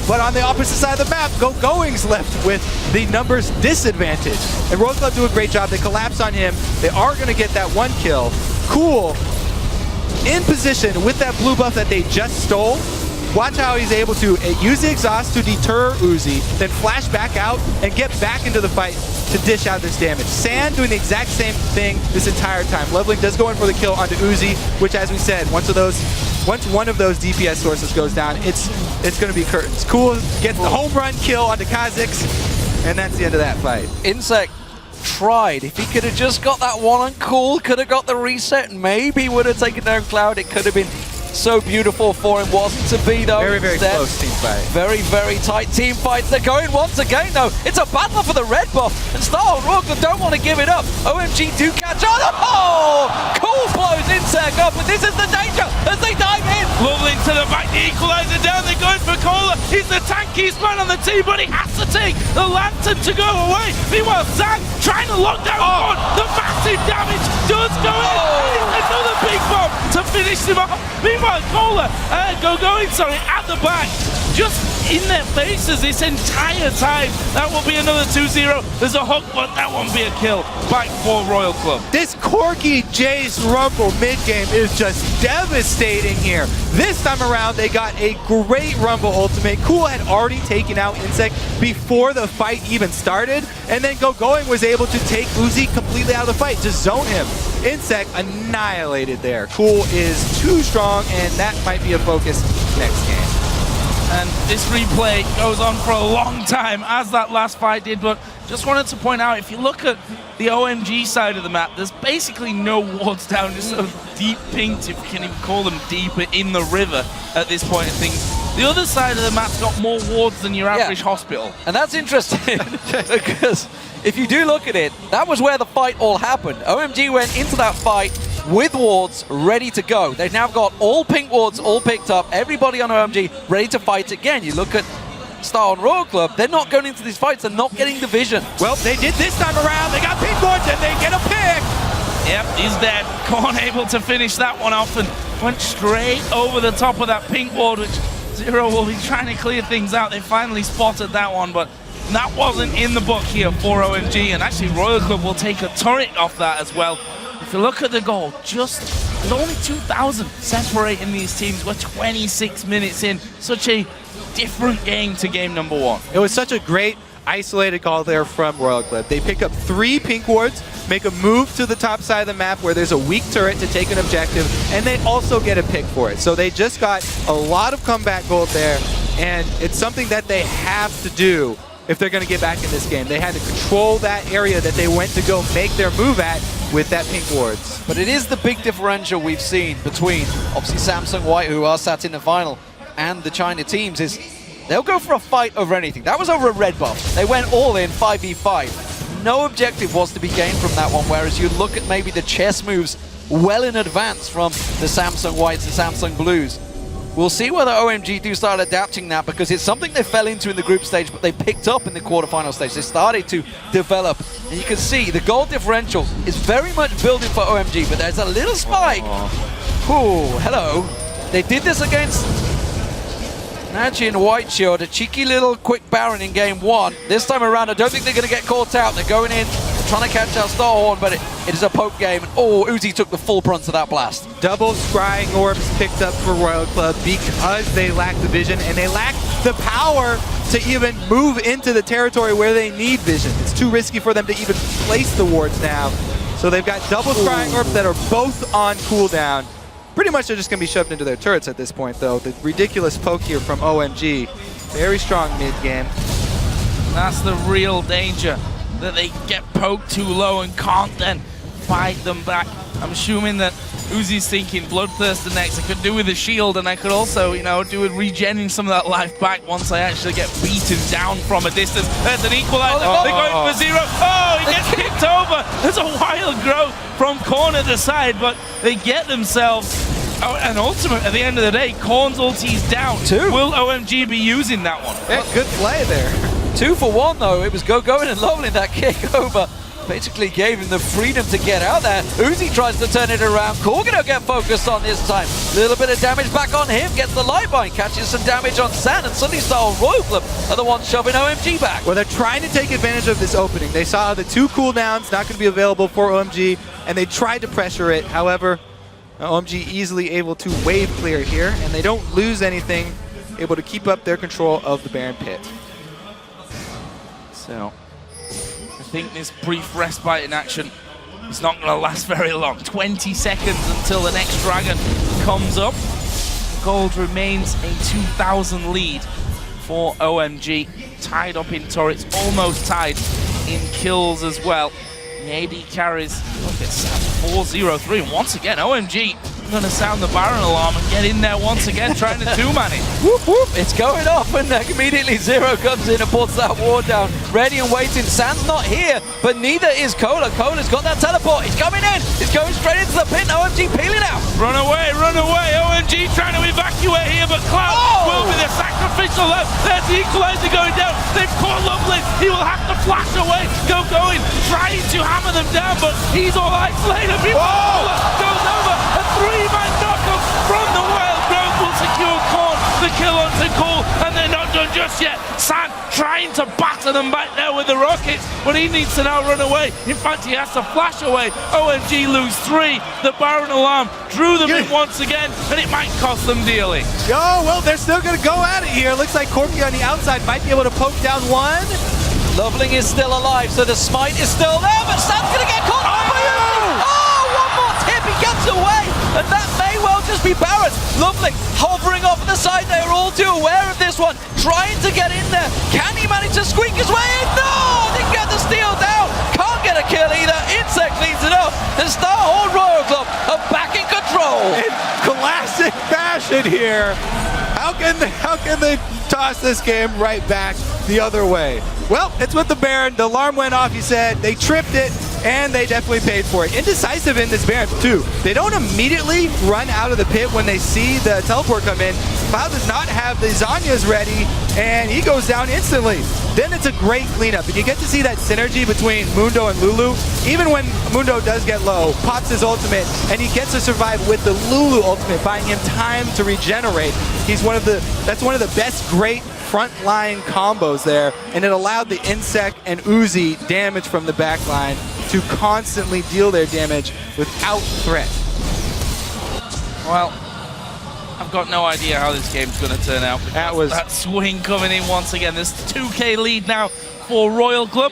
but on the opposite side of the map, Going's left with the numbers disadvantage. And Royal Club do a great job. They collapse on him. They are going to get that one kill. Cool. In position with that blue buff that they just stole. Watch how he's able to use the exhaust to deter Uzi, then flash back out and get back into the fight to dish out this damage. Sand doing the exact same thing this entire time. Leveling does go in for the kill onto Uzi, which, as we said, once one of those DPS sources goes down, it's going to be curtains. Cool gets the home run kill onto Kha'Zix, and that's the end of that fight. Insect tried. If he could have just got that one on Cool, could have got the reset, maybe would have taken down Cloud. It could have been so beautiful for him. Wasn't to be, though. Very, very Instead, close team fight. very, very tight team fights. They're going once again, though. It's a battle for the red buff, and Star and Royal don't want to give it up. OMG do catch on. Oh! Cool blows Insect up, and this is the danger as they dive in. Lovely to the back, the equalizer down, they're going for Cola. He's the tankiest man on the team, but he has to take the lantern to go away. Meanwhile, Zang trying to lock down one. The massive damage does go in. Another big bomb to finish him off. Meanwhile, Cola, Going, at the back, just in their faces this entire time. That will be another 2-0. There's a hook, but that won't be a kill. Back for Royal Club. This Corky Jace Rumble mid-game is just devastating here. This time around, they got a great Rumble ultimate. Cool had already taken out Insect before the fight even started, and then Going was able to take Uzi completely out of the fight, just zone him. Insect annihilated there. Cool is too strong, and that might be a focus next game. And this replay goes on for a long time, as that last fight did, but just wanted to point out, if you look at the OMG side of the map, there's basically no wards down, just sort of deep pinked, if you can even call them deeper, in the river at this point of things. The other side of the map's got more wards than your average hospital. And that's interesting, because if you do look at it, that was where the fight all happened. OMG went into that fight with wards ready to go. They've now got all pink wards all picked up, everybody on OMG ready to fight again. You look at Star and Royal Club, they're not going into these fights, they're not getting the vision. Well, they did this time around. They got pink wards and they get a pick. Yep, he's dead. Korn able to finish that one off and went straight over the top of that pink ward, which Zero will be trying to clear things out. They finally spotted that one, but that wasn't in the book here for OMG, and actually Royal Club will take a turret off that as well. If you look at the goal, there's only 2,000 separating these teams. We're 26 minutes in. Such a different game to game number one. It was such a great isolated call there from Royal Club. They pick up 3 pink wards, make a move to the top side of the map where there's a weak turret to take an objective, and they also get a pick for it. So they just got a lot of comeback gold there, and it's something that they have to do if they're going to get back in this game. They had to control that area that they went to go make their move at with that pink wards. But it is the big differential we've seen between, obviously, Samsung White, who are sat in the final, and the China teams, is they'll go for a fight over anything. That was over a red buff. They went all in 5v5. No objective was to be gained from that one, whereas you look at maybe the chess moves well in advance from the Samsung Whites and Samsung Blues. We'll see whether OMG do start adapting that, because it's something they fell into in the group stage, but they picked up in the quarterfinal stage. They started to develop, and you can see the goal differential is very much building for OMG, but there's a little spike. Ooh, hello. They did this against Nachi and White Shield, a cheeky little quick Baron in game 1. This time around, I don't think they're going to get caught out. They're going in, trying to catch out Starhorn, but it is a poke game. Oh, Uzi took the full brunt of that blast. Double scrying orbs picked up for Royal Club because they lack the vision and they lack the power to even move into the territory where they need vision. It's too risky for them to even place the wards now. So they've got double scrying orbs that are both on cooldown. Pretty much they're just going to be shoved into their turrets at this point, though. The ridiculous poke here from OMG. Very strong mid-game. That's the real danger, that they get poked too low and can't then fight them back. I'm assuming that Uzi's thinking Bloodthirster next. I could do with a shield, and I could also, you know, do with regenerating some of that life back once I actually get beaten down from a distance. There's an equalizer. They're going for Zero. Oh, he gets kicked over. There's a wild growth from corner to side, but they get themselves Oh, and ultimate, at the end of the day, Korn's ulti is down. Will OMG be using that one? Yeah, good play there. 2 for 1 though. It was going and leveling that kick over. Basically gave him the freedom to get out there. Uzi tries to turn it around. Corgano get focused on this time. Little bit of damage back on him. Gets the light bind. Catches some damage on San. And suddenly Star Royal Club are the ones shoving OMG back. Well, they're trying to take advantage of this opening. They saw the 2 cooldowns not going to be available for OMG, and they tried to pressure it. However, OMG easily able to wave clear here, and they don't lose anything, able to keep up their control of the Baron Pit. So, I think this brief respite in action is not going to last very long. 20 seconds until the next dragon comes up. Gold remains a 2,000 lead for OMG. Tied up in turrets, almost tied in kills as well. The AD carries, look at Sam, 4-0-3. And once again, OMG going to sound the Baron alarm and get in there once again, trying to two-man it. Whoop, whoop. It's going off, and immediately Zero comes in and puts that ward down. Ready and waiting. San's not here, but neither is Cola. Cola's got that teleport. He's coming in. He's going straight into the pit. OMG peeling out. Run away, run away. OMG trying to evacuate here, but Cloud will be the sacrificial lamb. There's the equalizer going down. They've caught Lovely. He will have to flash away. Going, trying to hammer them down, but he's all isolated. Cola goes over. A 3-man knockup from the Wild Growth will secure Korn. The kill onto Cool, and they're not done just yet. San trying to batter them back there with the rockets, but he needs to now run away. In fact, he has to flash away. OMG lose 3. The Baron alarm drew them in once again, and it might cost them dearly. Oh, well, they're still going to go at it here. Looks like Corky on the outside might be able to poke down one. Loveling is still alive, so the smite is still there, but Sam's going to get caught. One more tip, he gets away, and that may well just be Baron. Loveling hovering off the side, they are all too aware of this one, trying to get in there. Can he manage to squeak his way in? No, didn't get the steal down. Can't get a kill either. Insect cleans it up, and Starhorn Royal Club are back in control. In classic fashion here. How can they toss this game right back the other way? Well, it's with the Baron. The alarm went off, he said. They tripped it, and they definitely paid for it. Indecisive in this Baron, too. They don't immediately run out of the pit when they see the teleport come in. Cloud does not have the Zanyas ready, and he goes down instantly. Then it's a great cleanup, and you get to see that synergy between Mundo and Lulu. Even when Mundo does get low, pops his ultimate, and he gets to survive with the Lulu ultimate, buying him time to regenerate. That's one of the best great frontline combos there, and it allowed the Insect and Uzi damage from the backline to constantly deal their damage without threat. Well, I've got no idea how this game's going to turn out. That swing coming in once again. There's 2K lead now for Royal Club.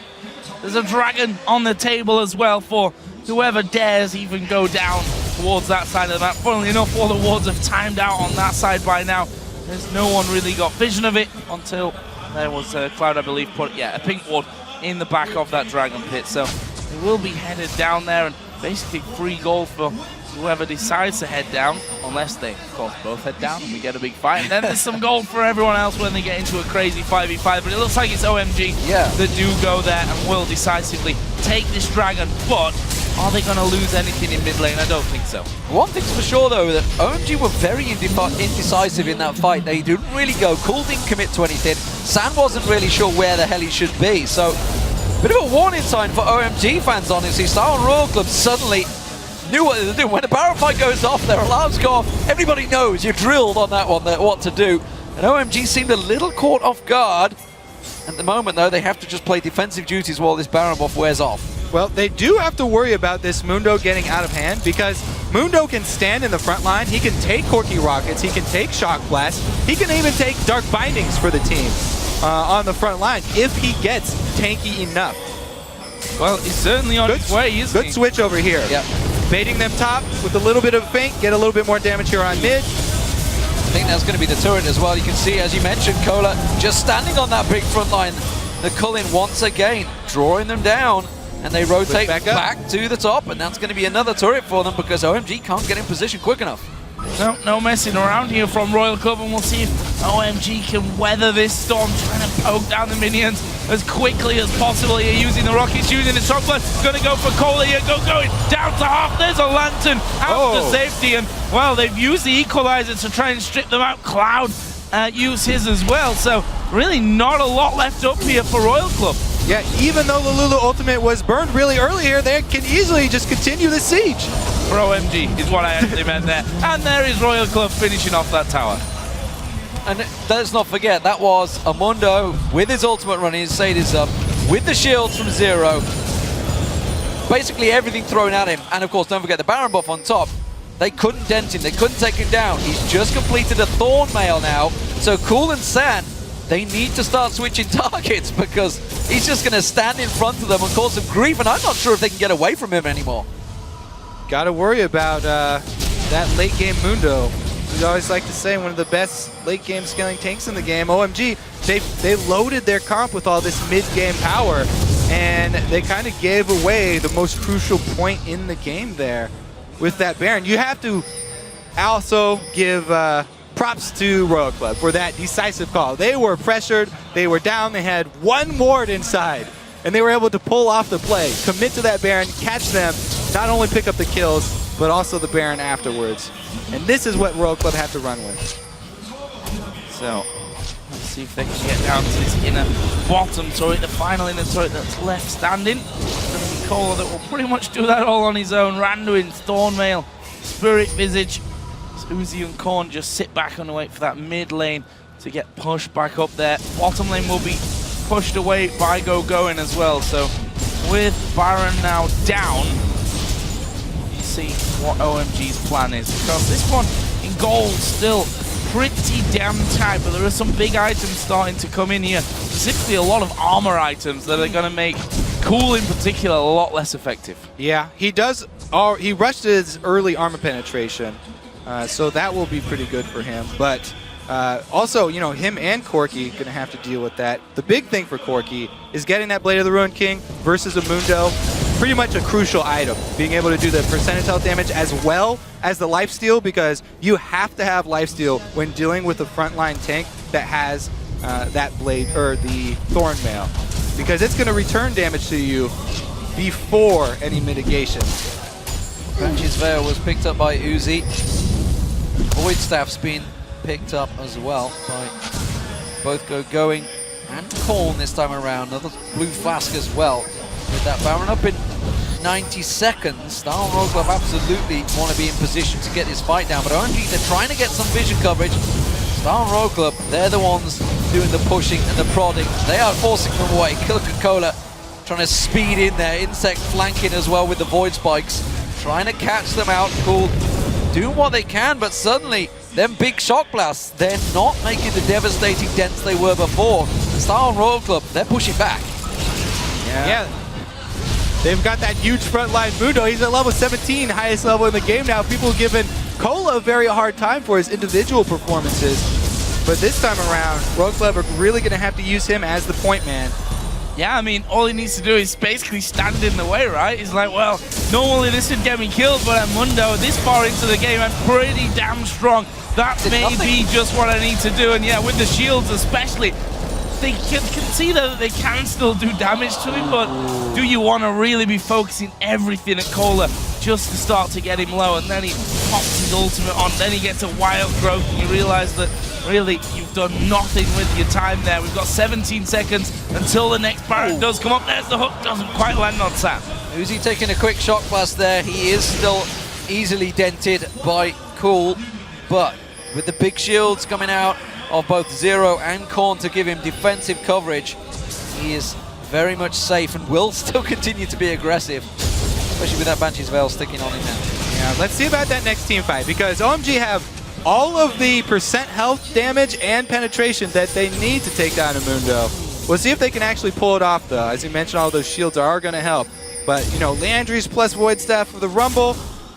There's a dragon on the table as well for whoever dares even go down towards that side of the map. Funnily enough, all the wards have timed out on that side by now. There's no one really got vision of it until there was Cloud, I believe, put a pink ward in the back of that dragon pit. So they will be headed down there, and basically free gold for whoever decides to head down, unless they, of course, both head down and we get a big fight. And then there's some gold for everyone else when they get into a crazy 5v5. But it looks like it's OMG that do go there and will decisively take this dragon. But are they going to lose anything in mid lane? I don't think so. One thing's for sure, though, that OMG were very indecisive in that fight. They didn't really go. Cool didn't commit to anything. San wasn't really sure where the hell he should be. So, bit of a warning sign for OMG fans, honestly. Starhorn Royal Club suddenly knew what they were doing. When the Baron fight goes off, their alarms go off. Everybody knows you're drilled on that one, what to do. And OMG seemed a little caught off guard. At the moment, though, they have to just play defensive duties while this Baron buff wears off. Well, they do have to worry about this Mundo getting out of hand, because Mundo can stand in the front line. He can take Corky Rockets. He can take Shock Blast. He can even take Dark Bindings for the team on the front line if he gets tanky enough. Well, he's certainly on his way, isn't he? Good switch over here. Yep. Baiting them top with a little bit of feint, get a little bit more damage here on mid. I think that's going to be the turret as well. You can see, as you mentioned, Cola just standing on that big front line. The Cullen once again drawing them down, and they rotate back to the top, and that's going to be another turret for them because OMG can't get in position quick enough. No messing around here from Royal Club, and we'll see if OMG can weather this storm, trying to poke down the minions as quickly as possible here, using the rockets, using the shock blast. Gonna go for Cola here, going down to half. There's a lantern out to safety, and well, they've used the equalizer to try and strip them out. Cloud used his as well, so really not a lot left up here for Royal Club. Yeah, even though the Lulu ultimate was burned really early here, they can easily just continue the siege. For OMG is what I actually meant there. And there is Royal Club finishing off that tower. And let's not forget, that was Amundo with his ultimate running, his sadism, with the shields from Zero. Basically everything thrown at him. And of course, don't forget the Baron buff on top. They couldn't dent him, they couldn't take him down. He's just completed a Thorn Mail now. So Cool and San, they need to start switching targets because he's just going to stand in front of them and cause some grief. And I'm not sure if they can get away from him anymore. Got to worry about that late game Mundo. We always like to say one of the best late game scaling tanks in the game. OMG, they loaded their comp with all this mid game power, and they kind of gave away the most crucial point in the game there with that Baron. You have to also give props to Royal Club for that decisive call. They were pressured, they were down, they had one ward inside, and they were able to pull off the play, commit to that Baron, catch them, not only pick up the kills, but also the Baron afterwards. And this is what Royal Club have to run with. So, let's see if they can get down to this inner bottom turret, the final inner turret that's left standing. And Cola that will pretty much do that all on his own. Randuin, Thornmail, Spirit Visage. So Uzi and Korn just sit back and wait for that mid lane to get pushed back up there. Bottom lane will be pushed away by Going as well. So, with Baron now down, see what OMG's plan is, because this one in gold still pretty damn tight, but there are some big items starting to come in here, specifically a lot of armor items that are going to make Cool in particular a lot less effective. Yeah, he does. He rushed his early armor penetration, so that will be pretty good for him. But also, you know, him and Corki going to have to deal with that. The big thing for Corki is getting that Blade of the Ruined King versus a Mundo. Pretty much a crucial item, being able to do the percentage health damage as well as the lifesteal, because you have to have lifesteal when dealing with a frontline tank that has that blade or the Thorn Mail, because it's going to return damage to you before any mitigation. Banshee's Veil was picked up by Uzi. Void Staff's been picked up as well by both Going and Korn this time around. Another blue flask as well. With that Baron up in 90 seconds, Star and Royal Club absolutely want to be in position to get this fight down, but OMG, they're trying to get some vision coverage. Star and Royal Club, they're the ones doing the pushing and the prodding. They are forcing them away. Coca-Cola trying to speed in there. Insect flanking as well with the Void Spikes, trying to catch them out. Cool, doing what they can, but suddenly them big shock blasts, they're not making the devastating dents they were before. Star and Royal Club, they're pushing back. Yeah. They've got that huge frontline Mundo. He's at level 17, highest level in the game now. People giving Cola a very hard time for his individual performances. But this time around, Royal Club are really going to have to use him as the point man. Yeah, I mean, all he needs to do is basically stand in the way, right? He's like, well, normally this would get me killed, but at Mundo, this far into the game, I'm pretty damn strong. That may be just what I need to do. And yeah, with the shields especially, they can see that they can still do damage to him, but do you want to really be focusing everything at Cola just to start to get him low? And then he pops his ultimate on, then he gets a wild growth, and you realize that really you've done nothing with your time there. We've got 17 seconds until the next Baron does come up. There's the hook, doesn't quite land on Sam. Uzi taking a quick shock blast there. He is still easily dented by Cool, but with the big shields coming out of both Zero and Korn to give him defensive coverage, he is very much safe and will still continue to be aggressive, especially with that Banshee's Veil sticking on him now. Yeah, let's see about that next team fight, because OMG have all of the percent health damage and penetration that they need to take down a Mundo. We'll see if they can actually pull it off, though. As you mentioned, all those shields are going to help. But, you know, Landry's plus Void Staff for the Rumble,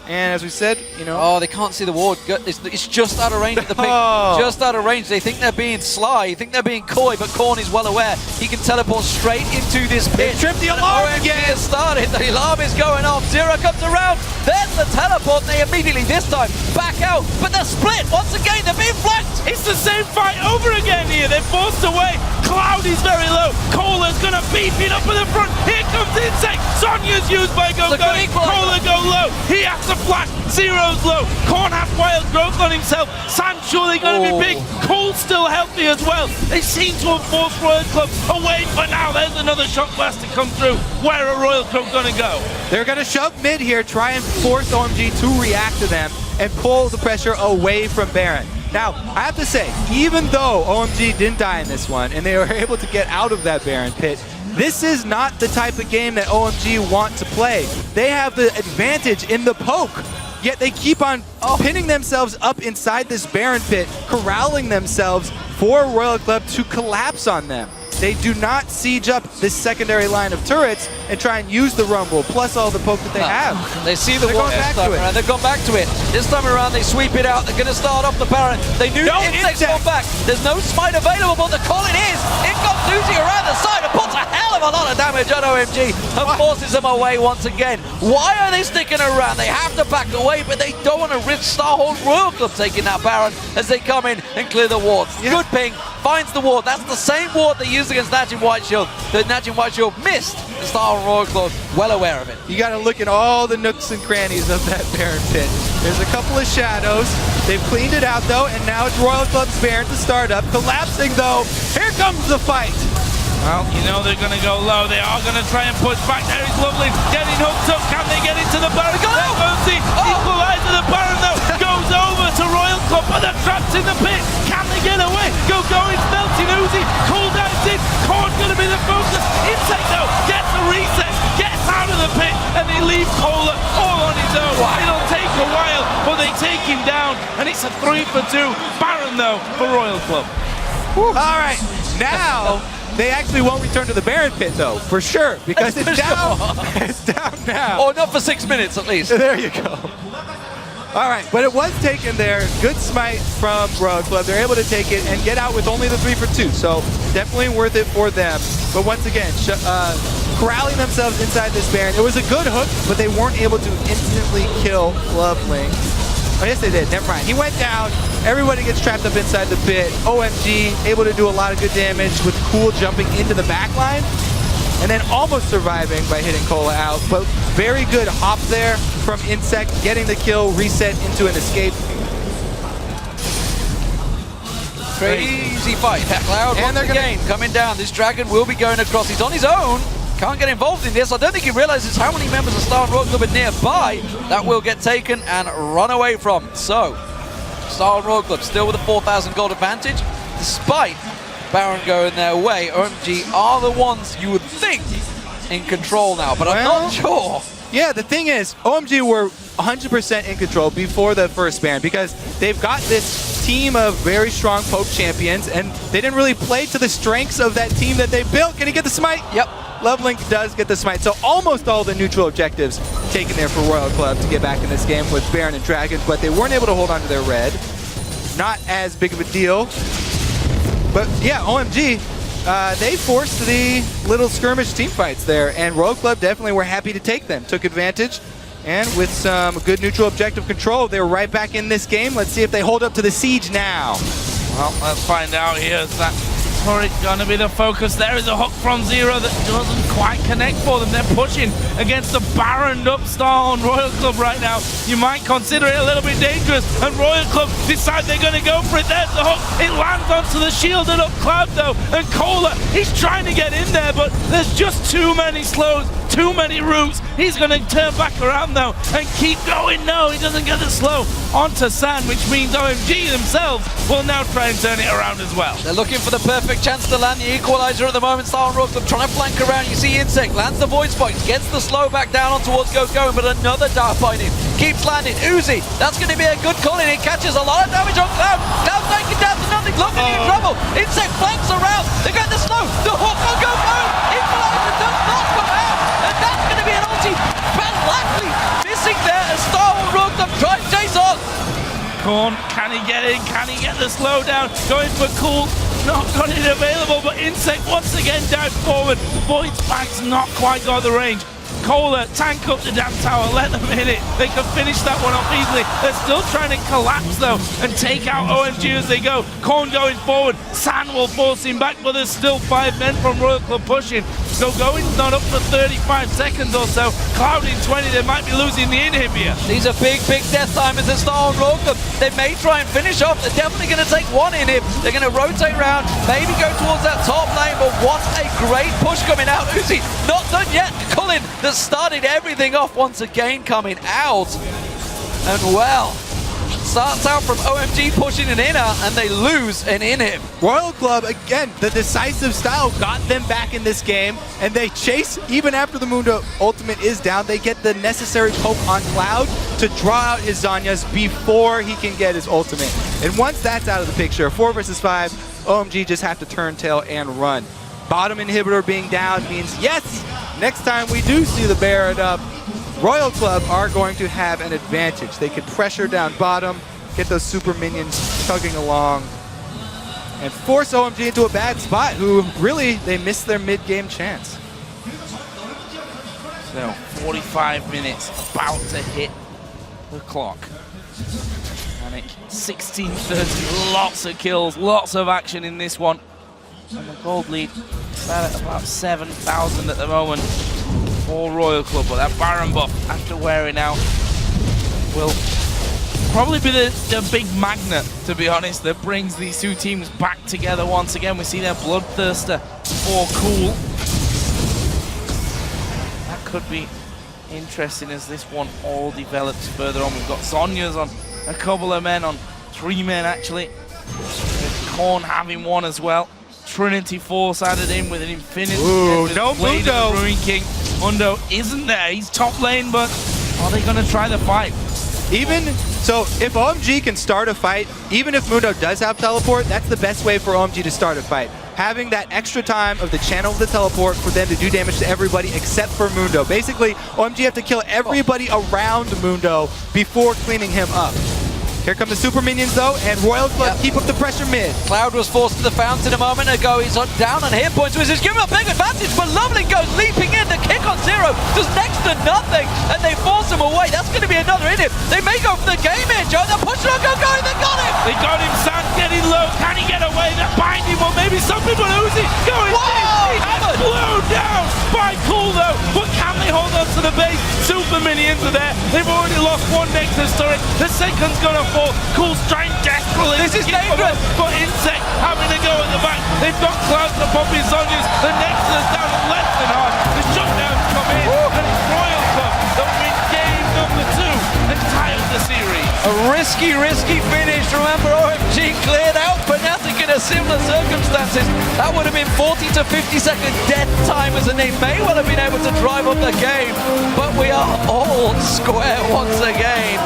And as we said, you know, Oh, they can't see the ward. It's just out of range of the ping. Oh. Just out of range. They think they're being sly. They think they're being coy, but Korn is well aware. He can teleport straight into this pit. They tripped the And alarm OMG again. has started. The alarm is going off. Zero comes around. There's the teleport. They immediately, this time, back out. But they're split. Once again, they're being flanked. It's the same fight over again here. They're forced away. Cloud is very low. Cola's going to beef it up in the front. Here comes Insect. Sonya's used by Go It's a good Going. equalizer. Cola go low. He has to flash. Zero's low. Korn has wild growth on himself. Sam's surely going to Oh. be big. Cole's still healthy as well. They seem to have forced Royal Club away for now. There's another shock blast to come through. Where are Royal Club going to go? they're going to shove mid here, try and force OMG to react to them and pull the pressure away from Baron. Now, I have to say, even though OMG didn't die in this one and they were able to get out of that Baron pit, this is not the type of game that OMG want to play. They have the advantage in the poke, yet they keep on pinning themselves up inside this Baron pit, corralling themselves for Royal Club to collapse on them. They do not siege up this secondary line of turrets and try and use the Rumble, plus all the poke that they have. They see the They're ward going this back time to it. around. They've gone back to it. This time around, they sweep it out. They're going to start off the Baron. They knew No, Insect's Insect. gone back. There's no smite available, but the call it is. In comes Uzi around the side and puts a hell of a lot of damage on OMG and forces them away once again. Why are they sticking around? They have to back away, but they don't want to risk Starhold Royal Club taking that Baron as they come in and clear the wards. Yeah. Good ping. Finds the ward. That's the same ward they used against Najin White Shield. That Najin White Shield missed. The Starhold Royal Club well aware of it. You got to look at all the nooks and crannies of that Baron pit. There's a couple of shadows. They've cleaned it out though, and now it's Royal Club's Baron to start up. Collapsing though. Here comes the fight. Well, you know they're going to go low. They are going to try and push back. There is Lovely getting hooked up. Can they get into the Baron? There goes the equalizer. The Baron, though, goes over to Royal Club, but they're trapped in the pit. Can they get away? Go going, melting Uzi. Cooldown's in. Korn's going to be the focus. Insect, though, gets the reset, gets out of the pit, and they leave Cola all on his own. It'll take a while, but they take him down, and it's a 3 for 2. Baron, though, for Royal Club. All right, now they actually won't return to the Baron pit though, for sure, because it's down. It's down now. Oh, not for 6 minutes at least. There you go. All right, but it was taken there. Good smite from Royal Club. They're able to take it and get out with only the 3 for 2. So definitely worth it for them. But once again, corralling themselves inside this Baron. It was a good hook, but they weren't able to instantly kill Loveling. Oh, yes, they did. Never mind. He went down. Everybody gets trapped up inside the pit. OMG able to do a lot of good damage with Cool jumping into the back line and then almost surviving by hitting Cola out. But very good hop there from Insect, getting the kill, reset into an escape. Crazy fight. That Cloud And once they're gonna- again coming down. This Dragon will be going across. He's on his own. Can't get involved in this. I don't think he realizes how many members of Star Royal Club are nearby. That will get taken and run away from. So, Star Royal Club still with a 4,000 gold advantage, despite Baron going their way. OMG are the ones you would think in control now, but I'm Well, not sure. Yeah, the thing is, OMG were 100% in control before the first Baron because they've got this team of very strong poke champions and they didn't really play to the strengths of that team that they built. Can he get the smite? Yep. Lovelink does get the smite. So almost all the neutral objectives taken there for Royal Club to get back in this game with Baron and Dragon, but they weren't able to hold on to their red. Not as big of a deal. But yeah, OMG, they forced the little skirmish team fights there, and Royal Club definitely were happy to take them. Took advantage, and with some good neutral objective control, they were right back in this game. Let's see if they hold up to the siege now. Well, let's find out here. Is that turret gonna be the focus? There is a hook from Zero that doesn't quite connect for them. They're pushing against the Baroned up star on Royal Club right now. You might consider it a little bit dangerous, and Royal Club decide they're gonna go for it. There's the hook. It lands onto the shielded up Cloud though, and Cola, he's trying to get in there, but there's just too many slows, too many routes. He's gonna turn back around though and keep going. No, he doesn't get the slow onto San, which means OMG themselves will now try and turn it around as well. They're looking for the perfect chance to land the equalizer at the moment. Star Royal Club trying to flank around. You see Insect lands the void spikes, gets the slow back down on towards Go Going, but another dart point in. Keeps landing. Uzi, that's going to be a good call in. It catches a lot of damage on Cloud. Cloud taking down to nothing. Looking in trouble. Insect flanks around. They got the slow. The hook will Go Going. Equalizer does not come out. And that's going to be an ulti. Van Lackley missing there as Star Royal Korn, can he get in? Can he get the slowdown? Going for Cool, not got it available, but Insect once again down forward. Void's back's not quite got the range. Kohler, tank up the damn tower, let them hit it. They can finish that one off easily. They're still trying to collapse though and take out OMG as they go. Korn going forward, San will force him back, but there's still 5 men from Royal Club pushing. So Going's not up for 35 seconds or so. Cloud in 20, they might be losing the inhib here. These are big death timers that start on Royal Club. They may try and finish off. They're definitely going to take one inhib. They're going to rotate around, maybe go towards that top lane, but what a great push coming out. Uzi not done yet. Cullen that started everything off once again coming out. And well, starts out from OMG pushing an inner and they lose an inhib. Royal Club, again, the decisive style got them back in this game, and they chase even after the Mundo ultimate is down. They get the necessary poke on Cloud to draw out his Zanyas before he can get his ultimate. And once that's out of the picture, 4 versus 5, OMG just have to turn tail and run. Bottom inhibitor being down means, yes, next time we do see the Baron up, Royal Club are going to have an advantage. They can pressure down bottom, get those super minions tugging along, and force OMG into a bad spot, who really, they missed their mid-game chance. So 45 minutes about to hit the clock. Panic 16-30, lots of kills, lots of action in this one. And the gold lead is at about 7,000 at the moment for Royal Club. But that Baron buff, after wearing out, will probably be the big magnet, to be honest, that brings these two teams back together once again. We see their Bloodthirster for Cool. That could be interesting as this one all develops further on. We've got Sonya's on a couple of men, on 3 men actually. With Korn having one as well. Trinity Force added in with an Infinity. Ooh, no Mundo. Ruin King. Mundo isn't there. He's top lane, but are they going to try the fight? Even so, if OMG can start a fight, even if Mundo does have teleport, that's the best way for OMG to start a fight. Having that extra time of the channel of the teleport for them to do damage to everybody except for Mundo. Basically, OMG have to kill everybody around Mundo before cleaning him up. Here come the super minions though, and Royal Club keep up the pressure mid. Cloud was forced to the fountain a moment ago. He's down on hit points, which is giving him a big advantage, but Lovely goes leaping in. The kick on 0 does next to nothing, and they force him away. That's going to be another inhib. They may go for the game here, Joe. They're pushing on, going, they got him! They got him, San getting low. Can he get away? They're binding, or maybe something, but Uzi going in. And blown down by Cool though, but can they hold on to the base? Super minions are there. They've already lost one Nexus turret. The second's gonna fall. Cool's trying desperately. This is dangerous. But Insect having to go at the back. They've got Cloud to pop his Zonyas. The Nexus down to less than half. The shutdowns come in. And it's Royal Club that win game number 2 and tie up the series. A risky finish. Remember, OMG cleared out Fnatic in a similar circumstances. That would have been 40 to 50 second death timers, and they may well have been able to drive up the game. But we are all square once again.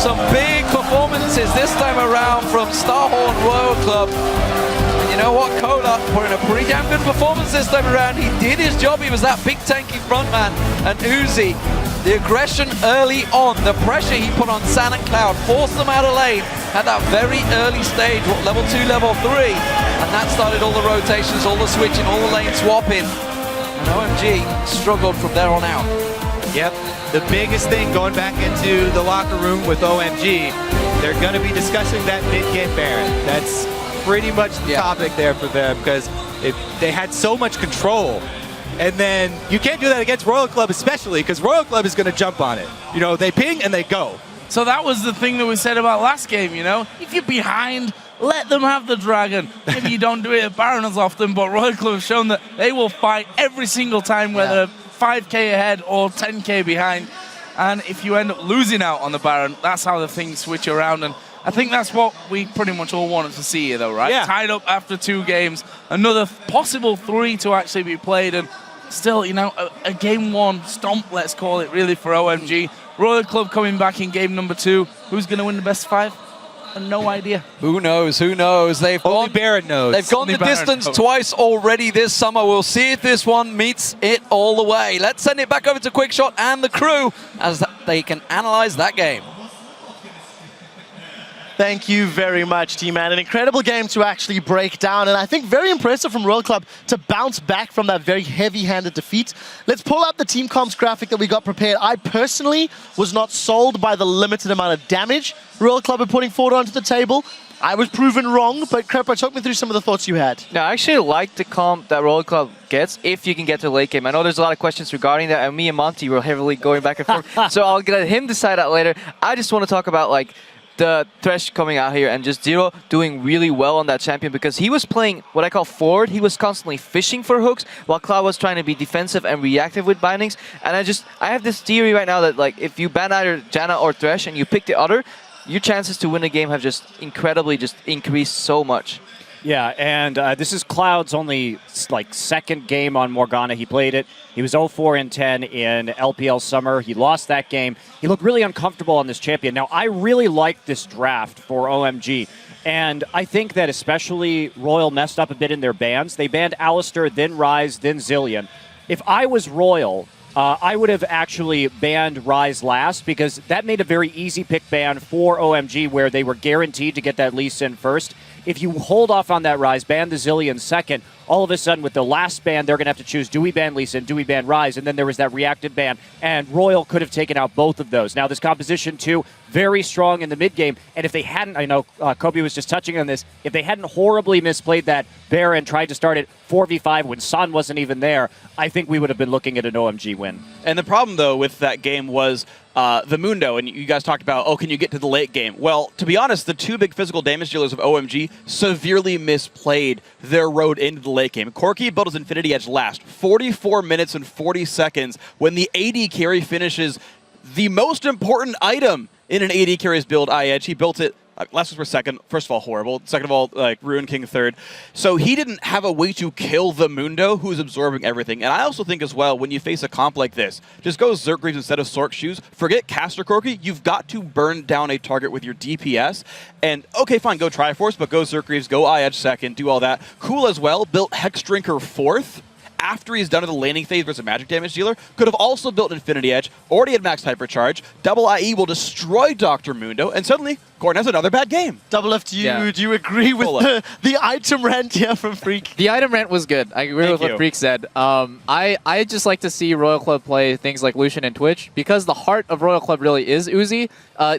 Some big performances this time around from Starhorn Royal Club. And you know what? Kola put in a pretty damn good performance this time around. He did his job. He was that big tanky frontman. And Uzi, the aggression early on, the pressure he put on San and Cloud, forced them out of lane at that very early stage, level 2, level 3. And that started all the rotations, all the switching, all the lane swapping. And OMG struggled from there on out. Yep, the biggest thing going back into the locker room with OMG, they're going to be discussing that mid-game Baron. That's pretty much the topic there for them, because they had so much control. And then you can't do that against Royal Club, especially because Royal Club is going to jump on it. You know, they ping and they go. So that was the thing that we said about last game, you know? If you're behind, let them have the dragon. Maybe you don't do it at Baron as often, but Royal Club have shown that they will fight every single time, whether 5k ahead or 10k behind. And if you end up losing out on the Baron, that's how the things switch around. And I think that's what we pretty much all wanted to see here, though, right? Yeah. Tied up after 2 games, another possible 3 to actually be played, and still, you know, a game 1 stomp, let's call it, really, for OMG. Royal Club coming back in game number 2. Who's going to win the best 5? No idea. Who knows? Who knows? Only Baron knows. They've gone the distance twice already this summer. We'll see if this one meets it all the way. Let's send it back over to Quickshot and the crew as they can analyze that game. Thank you very much, T-Man. An incredible game to actually break down, and I think very impressive from Royal Club to bounce back from that very heavy-handed defeat. Let's pull up the team comps graphic that we got prepared. I personally was not sold by the limited amount of damage Royal Club are putting forward onto the table. I was proven wrong, but Crepo, talk me through some of the thoughts you had. No, I actually like the comp that Royal Club gets if you can get to the late game. I know there's a lot of questions regarding that, and me and Monty were heavily going back and forth, so I'll let him decide that later. I just want to talk about like the Thresh coming out here and just Zero doing really well on that champion, because he was playing what I call forward. He was constantly fishing for hooks while Cloud was trying to be defensive and reactive with bindings. And I have this theory right now that like if you ban either Janna or Thresh and you pick the other, your chances to win the game have just incredibly just increased so much. Yeah, and this is Cloud's only like second game on Morgana. He played it. He was 0-4-10 in LPL Summer. He lost that game. He looked really uncomfortable on this champion. Now, I really like this draft for OMG. And I think that especially Royal messed up a bit in their bans. They banned Alistar, then Ryze, then Zillion. If I was Royal, I would have actually banned Ryze last, because that made a very easy pick ban for OMG where they were guaranteed to get that Lee Sin first. If you hold off on that Ryze, ban the Zillion second, all of a sudden with the last ban, they're going to have to choose, do we ban Lee Sin, do we ban Ryze? And then there was that reactive ban, and Royal could have taken out both of those. Now, this composition, too, very strong in the mid game, and if they hadn't, I know Kobe was just touching on this, if they hadn't horribly misplayed that Baron, tried to start it 4v5 when San wasn't even there, I think we would have been looking at an OMG win. And the problem, though, with that game was the Mundo, and you guys talked about, oh, can you get to the late game? Well, to be honest, the two big physical damage dealers of OMG severely misplayed their road into the late game. Corki built his Infinity Edge last 44 minutes and 40 seconds when the AD carry finishes the most important item in an AD carry's build, I-Edge. He built it. Last was for second. First of all, horrible. Second of all, like Ruin King third. So he didn't have a way to kill the Mundo, who's absorbing everything. And I also think as well, when you face a comp like this, just go Zergreaves instead of Sork Shoes. Forget Caster Corki. You've got to burn down a target with your DPS. And okay, fine, go Triforce, but go Zergreaves, go I-Edge second, do all that. Cool as well. Built Hex Drinker fourth. After he's done in the laning phase versus a magic damage dealer, could have also built Infinity Edge, already had max hypercharge, double IE will destroy Dr. Mundo, and suddenly, Corn has another bad game. Double F, do you agree with the item rant here from Freak? The item rant was good. I agree with what Freak said. I just like to see Royal Club play things like Lucian and Twitch, because the heart of Royal Club really is Uzi.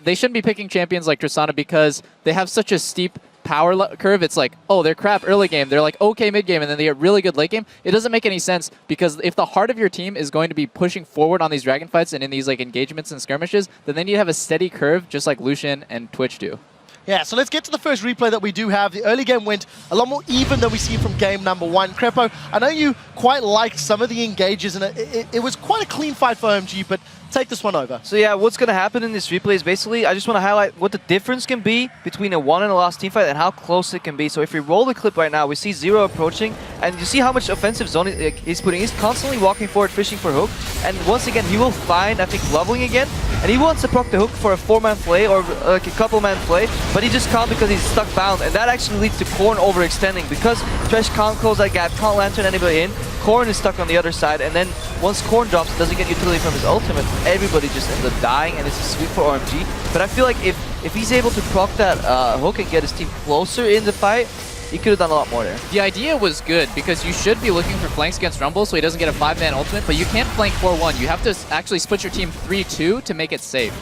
They shouldn't be picking champions like Tristana because they have such a steep power curve. It's like, oh, they're crap early game, they're like okay mid game, and then they get really good late game. It doesn't make any sense, because if the heart of your team is going to be pushing forward on these dragon fights and in these like engagements and skirmishes, then they need to have a steady curve just like Lucian and Twitch do. Yeah, so let's get to the first replay that we do have. The early game went a lot more even than we see from game number one. Crepo, I know you quite liked some of the engages, and it was quite a clean fight for OMG, but take this one over. So yeah, what's going to happen in this replay is basically, I just want to highlight what the difference can be between a won and a lost teamfight and how close it can be. So if we roll the clip right now, we see Zero approaching, and you see how much offensive zone he's putting. He's constantly walking forward, fishing for hook, and once again, he will find, I think, leveling again, and he wants to proc the hook for a 4-man play or like a couple-man play, but he just can't because he's stuck bound, and that actually leads to Corn overextending, because Thresh can't close that gap, can't lantern anybody in. Corn is stuck on the other side, and then once Corn drops, doesn't get utility from his ultimate, everybody just ends up dying, and it's a sweep for OMG. But I feel like if he's able to proc that hook and get his team closer in the fight, he could have done a lot more there. The idea was good, because you should be looking for flanks against Rumble so he doesn't get a 5-man ultimate, but you can't flank 4-1. You have to actually split your team 3-2 to make it safe.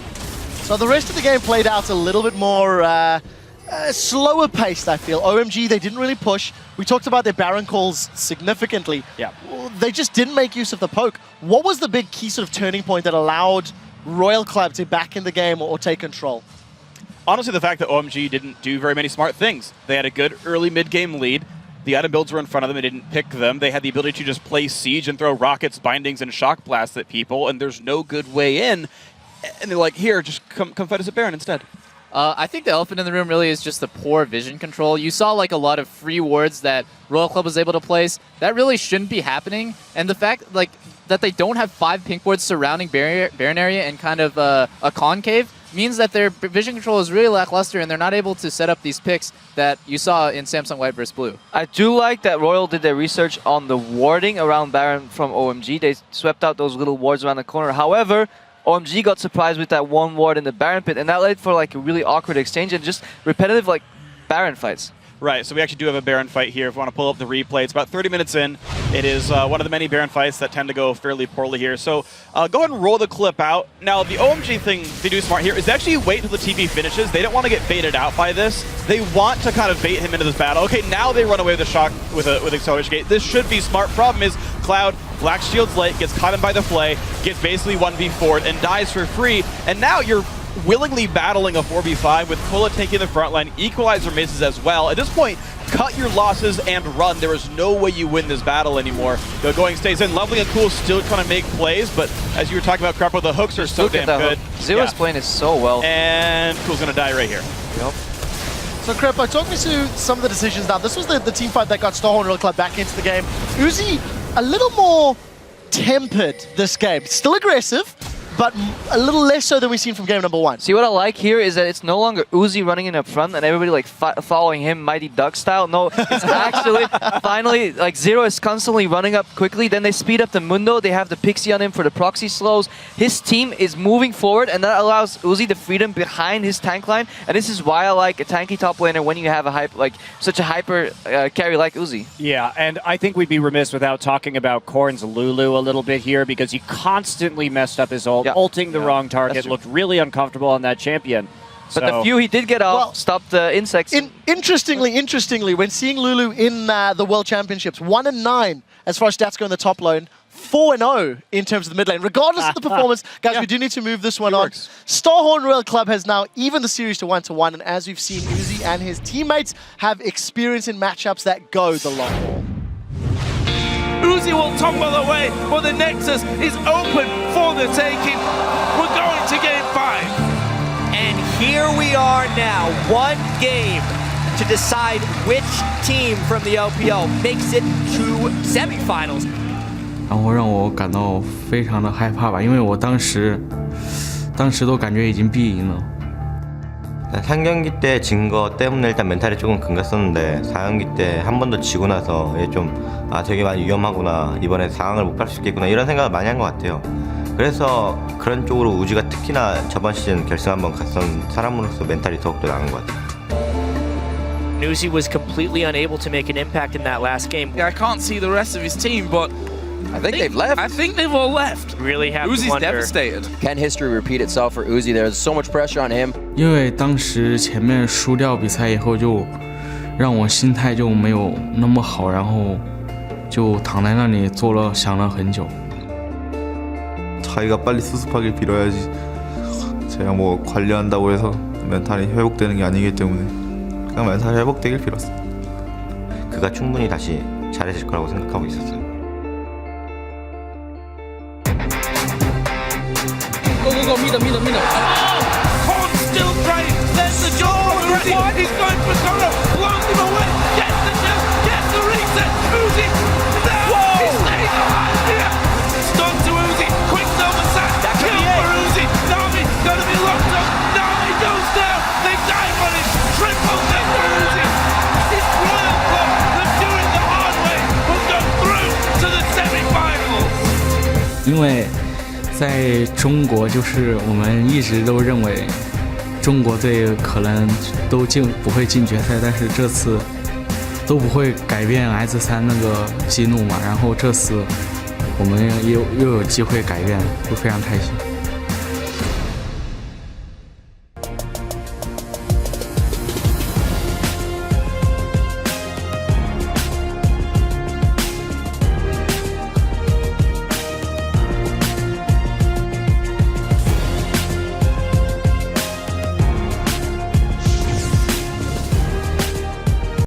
So the rest of the game played out a little bit more slower paced, I feel. OMG, they didn't really push. We talked about their Baron calls significantly. Yeah. They just didn't make use of the poke. What was the big key sort of turning point that allowed Royal Club to back in the game or take control? Honestly, the fact that OMG didn't do very many smart things. They had a good early mid-game lead. The item builds were in front of them. They didn't pick them. They had the ability to just play siege and throw rockets, bindings, and shock blasts at people, and there's no good way in. And they're like, here, just come fight us at Baron instead. I think the elephant in the room really is just the poor vision control. You saw like a lot of free wards that Royal Club was able to place. That really shouldn't be happening. And the fact like that they don't have 5 pink wards surrounding Baron area and kind of a concave means that their vision control is really lackluster, and they're not able to set up these picks that you saw in Samsung White vs. Blue. I do like that Royal did their research on the warding around Baron from OMG. They swept out those little wards around the corner. However, OMG got surprised with that one ward in the Baron pit, and that led for like a really awkward exchange and just repetitive like Baron fights. Right, so we actually do have a Baron fight here. If we want to pull up the replay, it's about 30 minutes in. It is one of the many Baron fights that tend to go fairly poorly here. So go ahead and roll the clip out. Now, the OMG thing they do smart here is they actually wait until the TP finishes. They don't want to get baited out by this. They want to kind of bait him into this battle. Okay, now they run away with the shock with Acceleration Gate. This should be smart. Problem is, Cloud, Black Shield's late, gets caught in by the Flay, gets basically 1v4'd and dies for free. And now you're willingly battling a 4v5 with Kola taking the front line, Equalizer misses as well. At this point, cut your losses and run. There is no way you win this battle anymore. The going stays in. Lovely and Cool still trying to make plays, but as you were talking about, Crepo, the hooks are so damn good. Zero's playing it so well. And Cool's gonna die right here. Yep. So Crepo, talk me through some of the decisions now. This was the team fight that got Starhorn Real Club back into the game. Uzi, a little more tempered this game. Still aggressive, but a little less so than we've seen from game number 1. See, what I like here is that it's no longer Uzi running in up front and everybody like following him Mighty Duck style. No, it's actually finally like Zero is constantly running up quickly. Then they speed up the Mundo. They have the Pixie on him for the proxy slows. His team is moving forward, and that allows Uzi the freedom behind his tank line. And this is why I like a tanky top laner when you have a such a hyper carry like Uzi. Yeah, and I think we'd be remiss without talking about Korn's Lulu a little bit here, because he constantly messed up his ult. Ulting the wrong target, looked really uncomfortable on that champion. But the few he did get off stopped the insects. Interestingly, when seeing Lulu in the World Championships, 1-9 as far as stats go in the top lane, 4-0 in terms of the mid lane. Regardless of the performance, guys, we do need to move this one on. Starhorn Royal Club has now even the series to 1-1, and as we've seen, Uzi and his teammates have experience in matchups that go the long haul. Uzi will tumble away, but the Nexus is open for the taking. We're going to game 5. And here we are now, one game to decide which team from the LPL makes it to semifinals. 然后让我感到非常的害怕吧，因为我当时都感觉已经必赢了。 3경기 때 진 거 때문에 일단 멘탈이 조금 금갔었는데 4경기 때 한 번 더 지고 나서 좀 되게 많이 위험하구나, 이번에 상황을 못 갈 수 있겠구나 이런 생각을 많이 한 것 같아요. 그래서 그런 쪽으로 우지가 특히나 저번 시즌 결승 한번 갔던 사람으로서 멘탈이 더욱더 나은 것 같아요. Uzi was completely unable to make an impact in that last game. I can't see the rest of his team, but I think they've left. I think they've all left. Really have Uzi's to wonder. devastated. Can history repeat itself for Uzi? There's so much pressure on him. 因为当时前面输掉比赛以后，就让我心态就没有那么好，然后就躺在那里想了很久。 자기가 빨리 수습하길 빌어야지. 제가 뭐 관리한다고 해서 멘탈이 회복되는 게 아니기 때문에 그냥 멘탈이 회복되길 빌었어. 그가 충분히 다시 잘해질 거라고 생각하고 있었어요. Go, meet him. Korn still trying. There's the jump for Uzi. He's going for Solo. Blows him away. Gets the jump. Gets the reset. Uzi. No! He's staying alive here. Stun to Uzi. Quick Nova Sack. Kill for Uzi. Nami gonna be locked up. Nami goes down. They dive on him. Triple death for Uzi. It's Royal Club. They're doing the hard way. Will go through to the semi-finals. 因为 在中国，就是我们一直都认为中国队可能都不会进决赛，但是这次都不会改变 S3那个激怒嘛。然后这次我们又有机会改变，就非常开心。